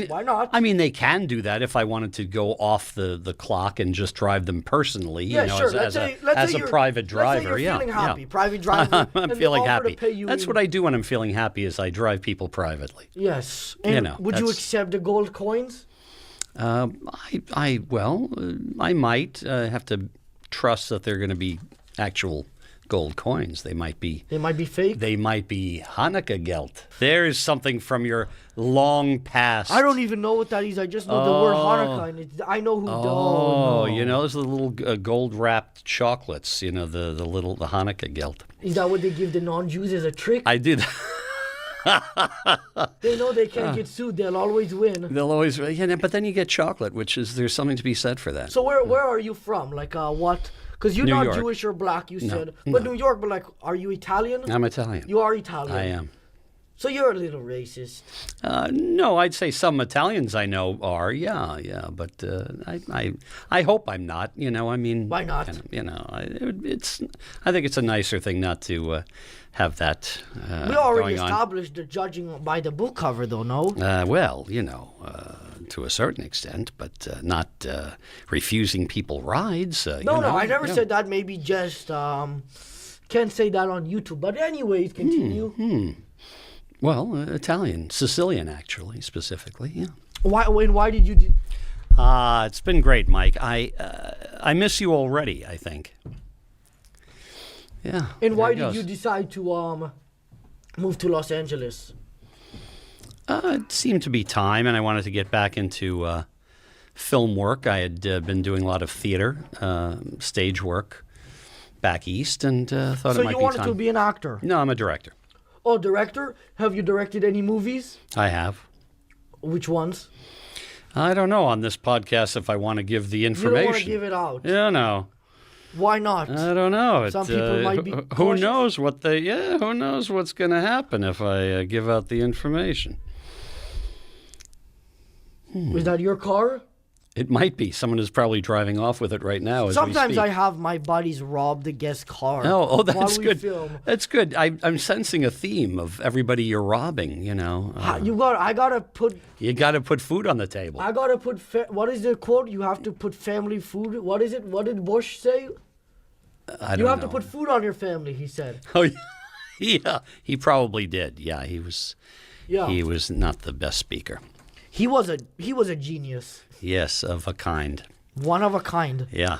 Why not? They can do that if I wanted to go off the clock and just drive them personally. Yeah, sure. As a private driver. Let's say you're feeling happy. Yeah. Private driver. I'm feeling happy. That's what I do when I'm feeling happy. Is I drive people privately. Yes. And would you accept the gold coins? I might have to trust that they're going to be actual gold coins. They might be fake. They might be Hanukkah geld. There's something from your long past. I don't even know what that is. I just know the word Hanukkah, and I know who. Those are the little gold wrapped chocolates. The Hanukkah geld. Is that what they give the non-Jews as a trick? I did. They know they can't get sued. They'll always win. But then you get chocolate, there's something to be said for that. So where are you from? What? Because you're New not York. Jewish or black, you said. No. But New York, but are you Italian? I'm Italian. You are Italian. I am. So you're a little racist. No, I'd say some Italians I know are. Yeah. But I hope I'm not. Why not? I think it's a nicer thing not to have that. We already going on. established the judging by the book cover, though. No. To a certain extent, but not refusing people rides. No, I never said that. Maybe just can't say that on YouTube. But anyways, continue. Well, Italian, Sicilian, actually, specifically. Yeah. Why did you? It's been great, Mike. I miss you already, I think. Yeah. And why did you decide to move to Los Angeles? It seemed to be time, and I wanted to get back into film work. I had been doing a lot of theater, stage work back east, and thought it might be time. So you wanted to be an actor? No, I'm a director. Oh, director? Have you directed any movies? I have. Which ones? I don't know on this podcast if I want to give the information. You don't want to give it out? Yeah, no. Why not? I don't know. Some people might be Who cautious. knows who knows what's going to happen if I give out the information. Is that your car? It might be. Someone is probably driving off with it right now as Sometimes we speak. I have my buddies rob the guest car. Oh, that's while we good. Film. That's good. I'm sensing a theme of everybody you're robbing. I gotta put. You got to put food on the table. I gotta put. What is the quote? You have to put family food. What is it? What did Bush say? I don't You have know. to put food on your family. He said. Oh, yeah. He probably did. Yeah, he was. Yeah. He was not the best speaker. He was a genius. Yes, of a kind. One of a kind. Yeah.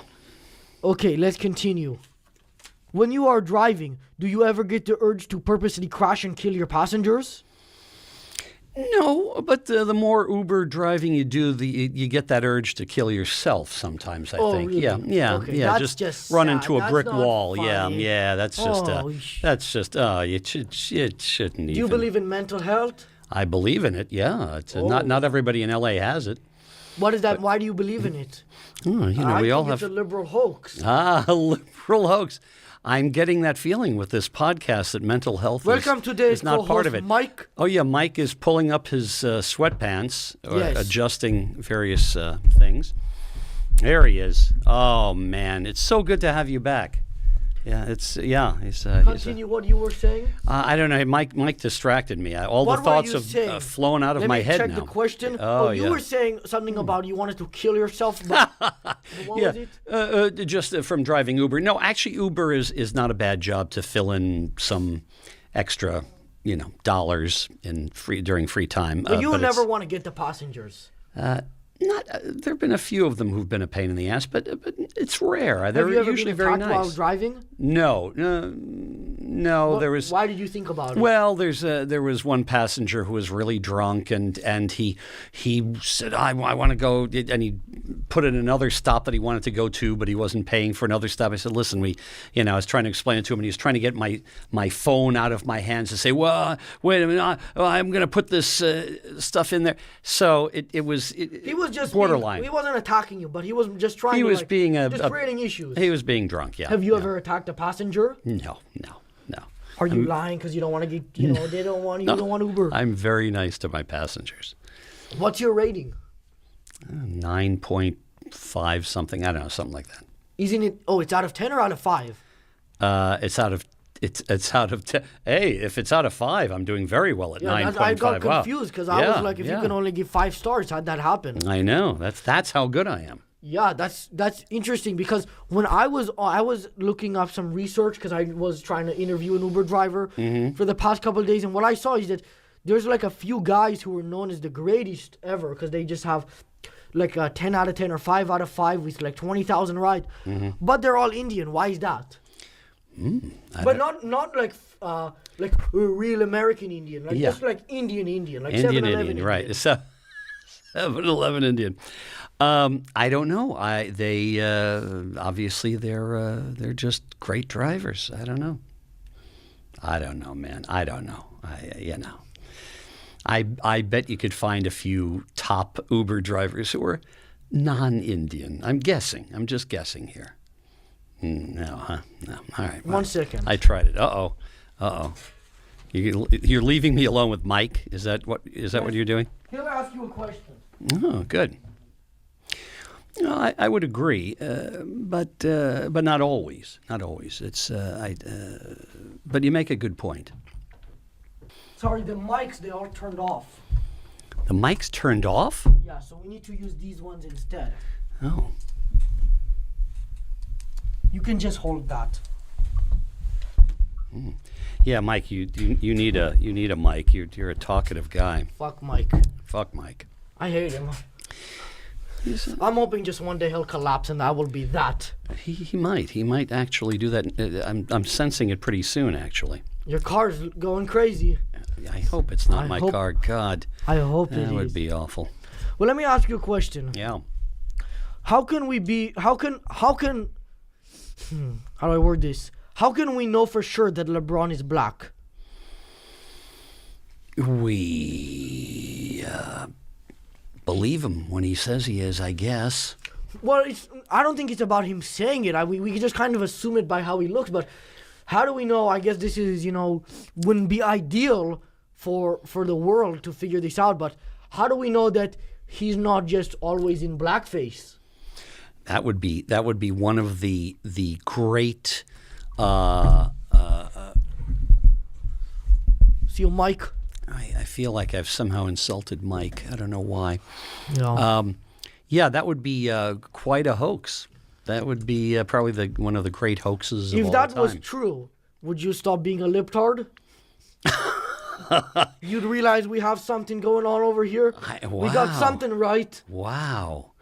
Okay, let's continue. When you are driving, do you ever get the urge to purposely crash and kill your passengers? No, but the more Uber driving you do, you get that urge to kill yourself sometimes, I think. Really? Yeah. Okay, that's just sad. run into a That's brick not wall. funny. Yeah, that's just you shouldn't even. Do you believe in mental health? I believe in it. Yeah, it's not everybody in LA has it. What is that? Why do you believe in it? I we all think have it's a liberal hoax. a liberal hoax. I'm getting that feeling with this podcast that mental health Welcome to today's is not part of co-host, it. Mike. Oh yeah, Mike is pulling up his sweatpants or Yes. adjusting various things. There he is. Oh man, it's so good to have you back. Yeah, He's Continue what you were saying. I don't know. Mike distracted me. All What the were thoughts you have saying? flown out of Let my me head check now. the question. Oh, You yeah. were saying something about you wanted to kill yourself. But what was it? Just from driving Uber. No, actually, Uber is not a bad job to fill in some extra, dollars during free time. But you but never want to get the passengers. There have been a few of them who've been a pain in the ass, but it's rare. Have They're you ever usually been very attacked while nice. driving? No. There was. Why did you think about it? Well, there was one passenger who was really drunk, and he said, I want to go, and he put in another stop that he wanted to go to, but he wasn't paying for another stop. I said, listen, I was trying to explain it to him, and he was trying to get my phone out of my hands to say, well, wait a minute, I'm going to put this stuff in there. So it was. He was just borderline. He wasn't attacking you, but he was just trying. He to, was being just creating issues. He was being drunk. Yeah. Have you ever attacked a passenger? No. Are you lying because you don't want to get? They don't want you. No. Don't want Uber. I'm very nice to my passengers. What's your rating? 9.5 something. I don't know, something like that. Isn't it? Oh, it's out of 10 or out of 5? It's out of 10. Hey, if it's out of 5, I'm doing very well at 9.5. I got Wow. confused because I was like, if you can only give 5 stars, how'd that happen? I know. That's how good I am. Yeah, that's interesting because when I was looking up some research because I was trying to interview an Uber driver for the past couple of days, and what I saw is that there's like a few guys who are known as the greatest ever because they just have like a 10 out of 10 or 5 out of 5 with like 20,000 rides, but they're all Indian. Why is that? But not like real American Indian, like just like Indian, like Indian 7-Eleven Indian, right? 7-Eleven Indian. I don't know. They obviously they're just great drivers. I don't know, man. I don't know. I bet you could find a few top Uber drivers who are non-Indian. I'm just guessing here. No, huh? No. All right. 1 second. I tried it. Uh-oh. You're leaving me alone with Mike? Is that what you're doing? He'll ask you a question. Oh, good. No, I would agree, but not always. Not always. It's but you make a good point. Sorry, the mics, they all turned off. The mic's turned off? Yeah, so we need to use these ones instead. Oh. You can just hold that. Yeah, Mike, you need a mic. You're a talkative guy. Fuck Mike. Fuck Mike. I hate him. I'm hoping just one day he'll collapse and I will be that. He might actually do that. I'm sensing it pretty soon, actually. Your car's going crazy. I hope it's not I my hope- car. God, I hope it that is. would be awful. Well, let me ask you a question. Yeah. How do I word this? How can we know for sure that LeBron is black? We believe him when he says he is, I guess. Well, I don't think it's about him saying it. We just kind of assume it by how he looks. But how do we know? I guess this is, wouldn't be ideal for the world to figure this out. But how do we know that he's not just always in blackface? That would be one of the great. See you, Mike. I feel like I've somehow insulted Mike. I don't know why. No. Yeah, that would be quite a hoax. That would be probably one of the great hoaxes of all If that time. was true, would you stop being a libtard? You'd realize we have something going on over here. We got wow. something right. Wow.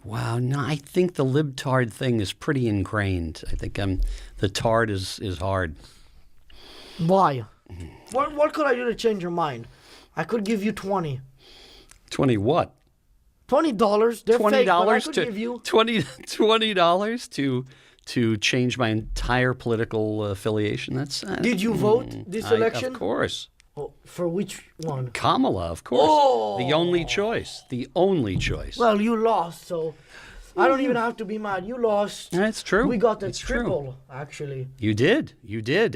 No, I think the libtard thing is pretty ingrained. I think the tard is hard. Why? What could I do to change your mind? I could give you 20. 20 what? $20. They're fake, but I $20 could to give you. $20 to change my entire political affiliation. That's Did you vote this election? Of course. Oh, for which one? Kamala, of course. Oh! The only choice. The only choice. Well, you lost, so I don't even have to be mad. You lost. That's true. We got the It's true. triple, actually. You did,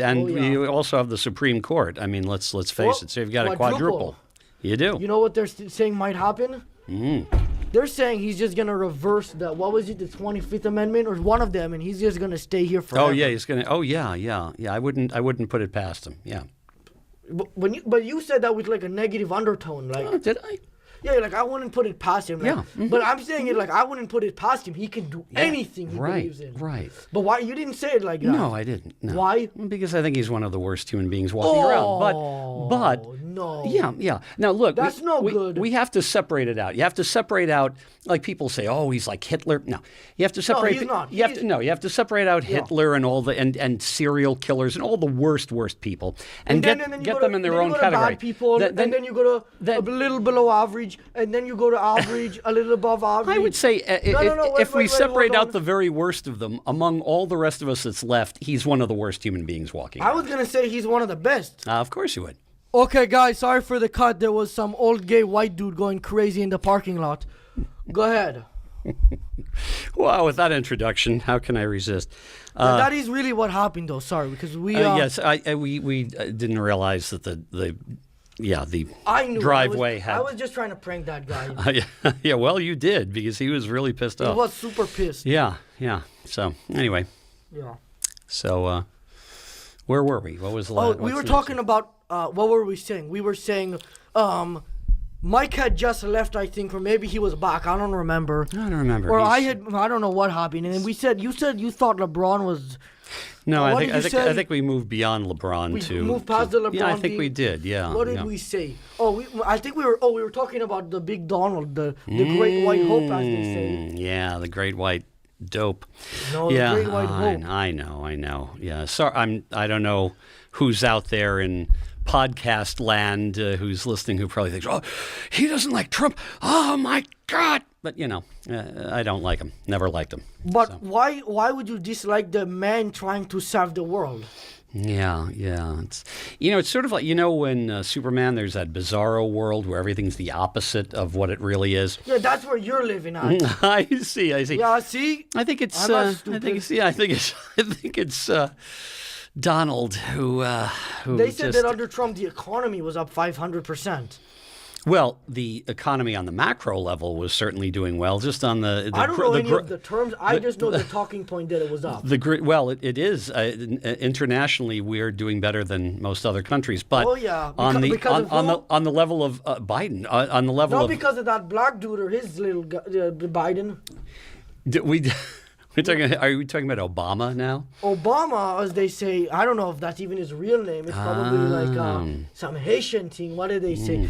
and Oh, yeah. you also have the Supreme Court. I mean, let's face Well, it. So you've got a quadruple. quadruple. You do. You know what they're saying might happen? they're saying he's just gonna reverse the what was it, the 25th Amendment or one of them, and he's just gonna stay here forever. Oh yeah, he's gonna. Oh yeah. I wouldn't put it past him. Yeah. But you said that with like a negative undertone, like. Oh, did I? Yeah, like I wouldn't put it past him. Like, Yeah. Mm-hmm. But I'm saying it like I wouldn't put it past him. He can do anything he Right. believes in. Right. But why you didn't say it like that? No, I didn't. No. Why? Because I think he's one of the worst human beings walking around. But no. yeah. Now look, That's no good. We have to separate it out. You have to separate out, like people say, oh, he's like Hitler. No, you have to separate. he's not. You have to separate out Hitler and all the and serial killers and all the worst people, and then get you go them to- in their then own you go to category. Bad people, and then you go to a little below average, and then you go to average, a little above average. I would say No, if we wait, separate hold out on. the very worst of them, among all the rest of us that's left, he's one of the worst human beings walking. I was gonna say he's one of the best. Of course you would. Okay, guys, sorry for the cut. There was some old gay white dude going crazy in the parking lot. Go ahead. Wow, with that introduction, how can I resist? That is really what happened, though. Sorry, because we. Yes, we didn't realize that the I knew driveway I was just trying to prank that guy. yeah, well, you did because he was really pissed He off. was super pissed. Yeah. So anyway, Yeah. so where were we? What was the Oh, last? we were talking about what were we saying? We were saying Mike had just left, I think, or maybe he was back. I don't remember. I don't remember. Or He's- I don't know what happened. And then you said you thought LeBron was. No, what I did you think say? I think we moved beyond LeBron We to moved past the LeBron. Yeah, I think being- we did. Yeah. What did yeah. we say? Oh, I think we were talking about the big Donald, the great white hope, as they say. Yeah, the great white dope. No, Yeah, the great white hope. I know. Yeah, sorry, I don't know who's out there in podcast land who's listening who probably thinks, oh, he doesn't like Trump. Oh my God! But I don't like him. Never liked him. But why would you dislike the man trying to save the world? Yeah. It's sort of like when Superman, there's that bizarro world where everything's the opposite of what it really is. Yeah, that's where you're living at. I see. Yeah, see? I think it's. I'm not I stupid. think it's Donald who. They said just, that under Trump the economy was up 500%. Well, the economy on the macro level was certainly doing well. Just on the I don't know any of the terms. I just know the talking point that it was up. It is internationally we're doing better than most other countries. But Oh, yeah, because of who? on the level of Biden, on the level Not of because of that black dude or his little Biden. Are we talking about Obama now? Obama, as they say, I don't know if that's even his real name. It's probably like some Haitian thing. What did they say?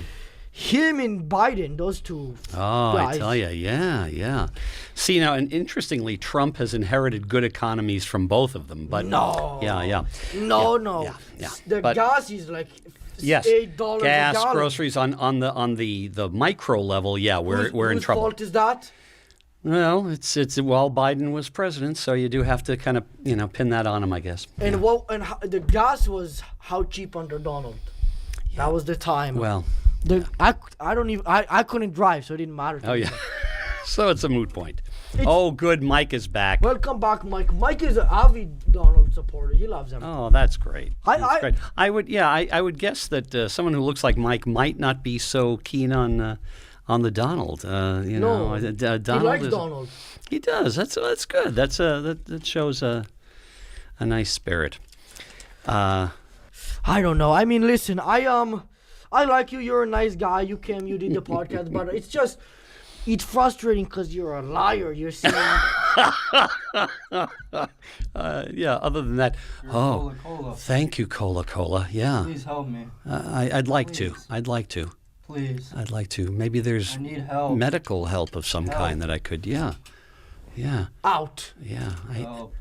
Him and Biden, those two guys. I tell you, yeah. See now, and interestingly, Trump has inherited good economies from both of them. But No. yeah. No. Yeah. The But- gas is like Yes, $8 gas, a gallon. groceries on the micro level. Yeah, we're in Whose trouble. fault is that? Well, it's Biden was president, so you do have to kind of pin that on him, I guess. And the gas was how cheap under Donald? That was the time. Well, I couldn't drive, so it didn't matter. To oh me. yeah, so it's a moot point. Oh, good, Mike is back. Welcome back, Mike. Mike is an avid Donald supporter. He loves him. Oh, that's great. I- Great. I would guess that someone who looks like Mike might not be so keen on the Donald. No, Donald he likes is, Donald. He does. That's good. That shows a nice spirit. I don't know. I mean, listen, I like you. You're a nice guy. You came, you did the podcast, but it's frustrating because you're a liar. You're saying Yeah. Other than that, Cola. thank you, Cola. Yeah. Please help me. I'd like to. Please. I'd like to. Please. I'd like to. Maybe there's I need help. medical help of some kind that I could. Yeah. out. Help.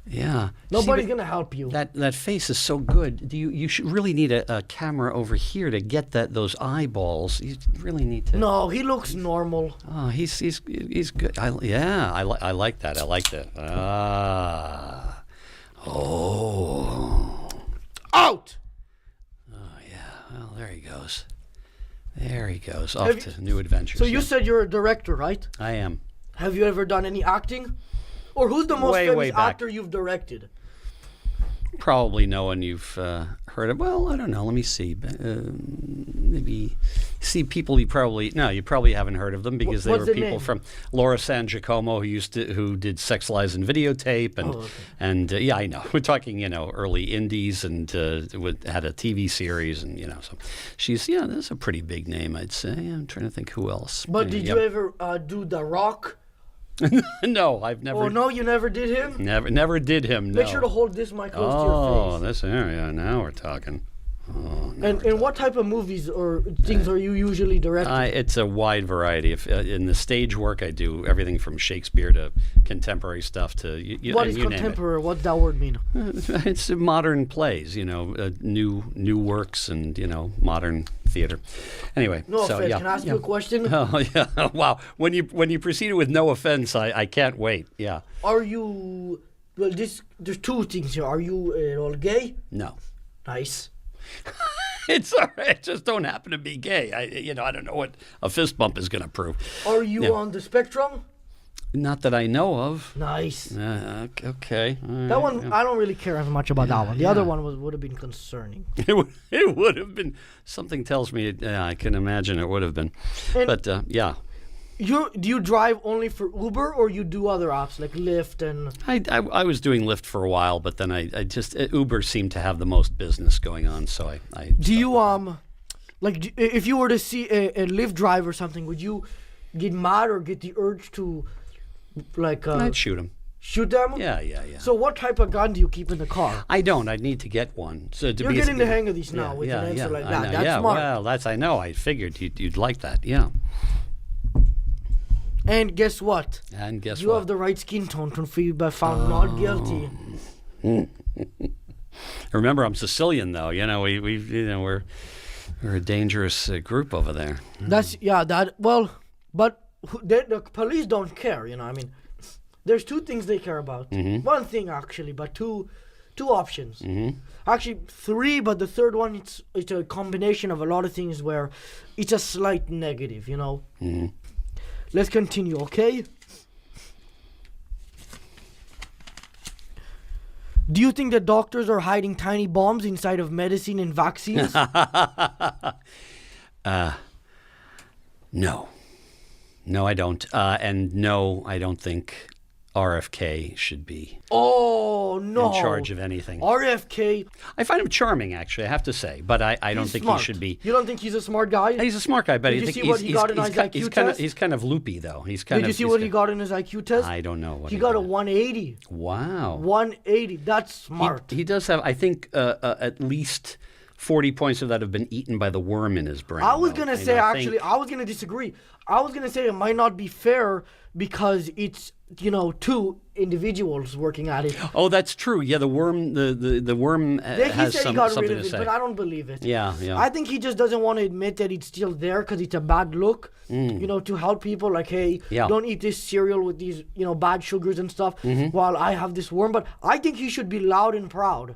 Yeah. Nobody's See, gonna help you. that face is so good. You should really need a camera over here to get those eyeballs. You really need to. No, he looks normal. Oh, he's good. I like that. I like that. Oh. Out. Well, there he goes. There he goes. Off Have to new adventures. So you Yeah. said you're a director, right? I am. Have you ever done any acting? Or who's the most Way famous back. actor you've directed? Probably no one you've heard of. Well, I don't know. Let me see. Maybe see people you probably haven't heard of them because they What's were the people name? from Laura San Giacomo who did Sex Lies and Videotape and yeah, I know. We're talking early indies and had a TV series and so she's that's a pretty big name, I'd say. I'm trying to think who else. But Anyway, did yep. you ever do The Rock? No, I've never. Oh no, you never did him. Never did him. Make no. sure to hold this mic close to your Oh, face. this area. Now we're talking. Oh, And what type of movies or things are you usually directing? it's a wide variety. In the stage work, I do everything from Shakespeare to contemporary stuff to What is you name it. contemporary? What's that word mean? It's modern plays, new works and modern theater. Anyway, No so offense. yeah. Can I ask yeah. you a question? Oh yeah! Wow. When you proceeded with no offense, I can't wait. Yeah. Are you? Well, there's two things here. Are you at all gay? No. Nice. It's all right. I just don't happen to be gay. I don't know what a fist bump is going to prove. Are you Yeah. on the spectrum? Not that I know of. Nice. Okay. All right, That one, yeah. I don't really care as much about that one. The other one would have been concerning. It would have been. Something tells me. I can imagine it would have been. And- But yeah. Do you drive only for Uber or you do other apps like Lyft and? I was doing Lyft for a while, but then I just Uber seemed to have the most business going on, so I Do you if you were to see a Lyft driver or something, would you get mad or get the urge to I'd shoot him. shoot them? Yeah. So what type of gun do you keep in the car? I don't. I'd need to get one. So to You're be getting the hang of these now with an answer like I that. know, That's yeah, smart. well, I know. I figured you'd like that. Yeah. And guess what? And guess You what? have the right skin tone to be found not guilty. Remember, I'm Sicilian, though. We're a dangerous group over there. That's but the police don't care. I mean, there's two things they care about. Mm-hmm. One thing actually, but two options. Actually, three, but the third one it's a combination of a lot of things where it's a slight negative. Mm-hmm. Let's continue, okay? Do you think that doctors are hiding tiny bombs inside of medicine and vaccines? No. No, I don't. And no, I don't think RFK should be Oh no! in charge of anything. RFK. I find him charming, actually, I have to say, but I don't He's think smart. he should be. You don't think he's a smart guy? He's a smart guy, but Did I you think see he's, what he got in his IQ test? he's kind of loopy, though. He's kind Did you of. see what he got in his IQ test? I don't know what He got a 180. Wow. 180. That's smart. He does have, I think, at least 40 points of that have been eaten by the worm in his brain. I was though. gonna And say I actually, think- I was gonna disagree. I was gonna say it might not be fair because it's two individuals working at it. Oh, that's true. Yeah, the worm. The worm He has said he got something rid of to it, say. but I don't believe it. Yeah. I think he just doesn't want to admit that it's still there because it's a bad look. To help people like, hey, Mm. Yeah. don't eat this cereal with these, bad sugars and stuff Mm-hmm. while I have this worm. But I think he should be loud and proud.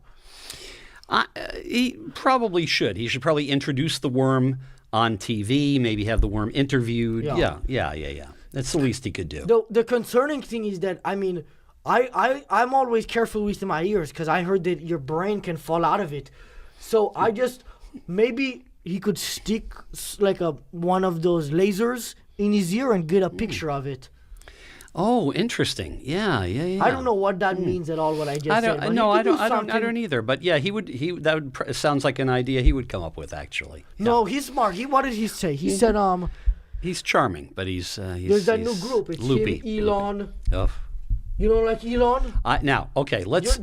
He probably should. He should probably introduce the worm on TV. Maybe have the worm interviewed. Yeah. Yeah. That's the least he could do. The concerning thing is that, I mean, I'm always careful with my ears because I heard that your brain can fall out of it. So I just, maybe he could stick one of those lasers in his ear and get a picture of it. Oh, interesting. Yeah. I don't know what that means at all. What I just said. But he I could do don't something. either. But yeah, that sounds like an idea he would come up with. Actually, No, he's smart. What did he say? He said, he's charming, but he's there's that new he's group. It's loopy. him, Elon. Oh. You don't like Elon? Now, okay, let's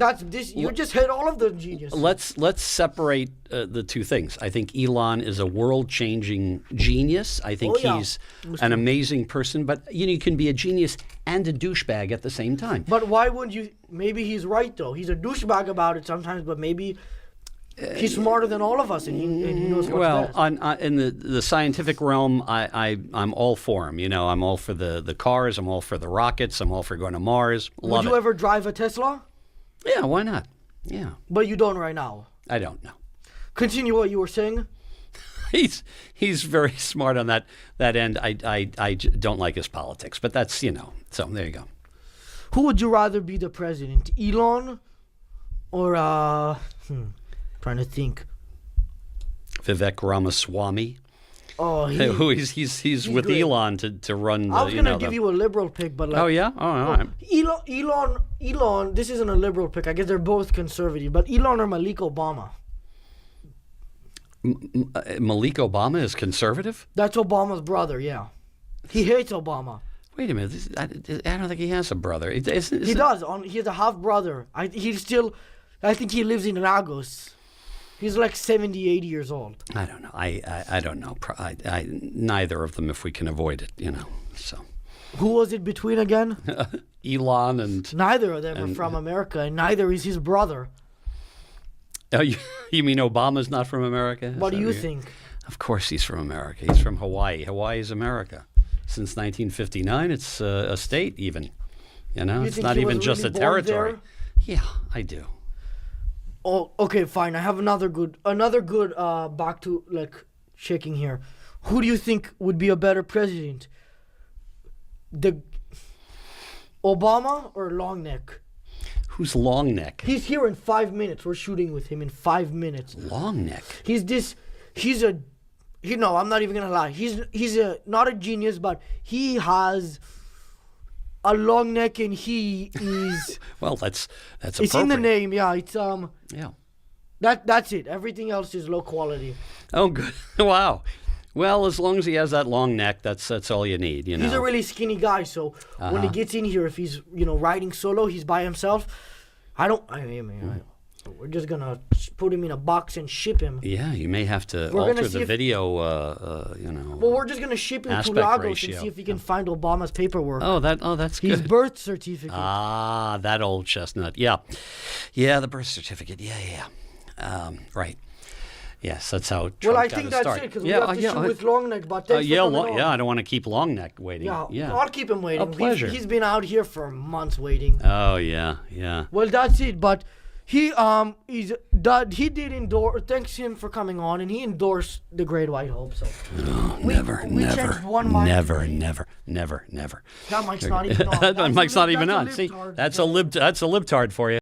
You just hit all of the genius. let's separate the two things. I think Elon is a world-changing genius. I think Oh, yeah. he's an amazing person, but you can be a genius and a douchebag at the same time. But why wouldn't you? Maybe he's right though. He's a douchebag about it sometimes, but maybe he's smarter than all of us, and he knows what's Well, best. in the scientific realm, I'm all for him. I'm all for the cars. I'm all for the rockets. I'm all for going to Mars. Love Would you it. ever drive a Tesla? Yeah, why not? Yeah, But you don't right now. I don't know. Continue what you were saying. He's very smart on that end. I don't like his politics, but that's so there you go. Who would you rather be the president, Elon Or trying to think. Vivek Ramaswamy. Oh, He's with great. Elon to run. I was gonna give you a liberal pick, but like, Oh yeah. Oh, all right. Elon. This isn't a liberal pick. I guess they're both conservative, but Elon or Malik Obama. Malik Obama is conservative. That's Obama's brother. Yeah, he hates Obama. Wait a minute. I don't think he has a brother. He does. He has a half brother. I think he lives in Lagos. He's like 70, 80 years old. I don't know. I don't know. Neither of them, if we can avoid it, So Who was it between again? Elon and Neither of them are from America, and neither is his brother. oh, you mean Obama's not from America? What do you think? Of course, he's from America. He's from Hawaii. Hawaii is America. Since 1959, it's a state even. You It's think not he even was just really a born territory. there? Yeah, I do. Oh, okay, fine. I have another good back to like checking here. Who do you think would be a better president? The Obama or Longneck? Who's Longneck? He's here in 5 minutes. We're shooting with him in 5 minutes. Longneck. No, I'm not even gonna lie. He's not a genius, but he has a long neck and he is. Well, that's It's appropriate. in the name, yeah. It's Yeah. That's it. Everything else is low quality. Oh, good. Wow. Well, as long as he has that long neck, that's all you need. He's a really skinny guy, so when he gets in here, if he's riding solo, he's by himself. We're just gonna put him in a box and ship him. Yeah, you may have to We're gonna alter see the if- video. Well, we're just gonna ship him to Aspect Lagos ratio. and see if we can find Obama's paperwork. that's His good. birth certificate. Ah, that old chestnut. Yeah, the birth certificate. Yeah. Right. Yes, that's how. Trump Well, I got think his that's start. it because we have to shoot with Longneck. But thanks for coming on. I don't want to keep Longneck waiting. Yeah, I'll keep him waiting. A pleasure. He's been out here for months waiting. Oh yeah. Well, that's it. But he did endorse. Thanks him for coming on, and he endorsed the Great White Hope. So we changed one mic. Never. That mic's not even on. That mic's not even on. That's a See, libtard. that's a libtard for you.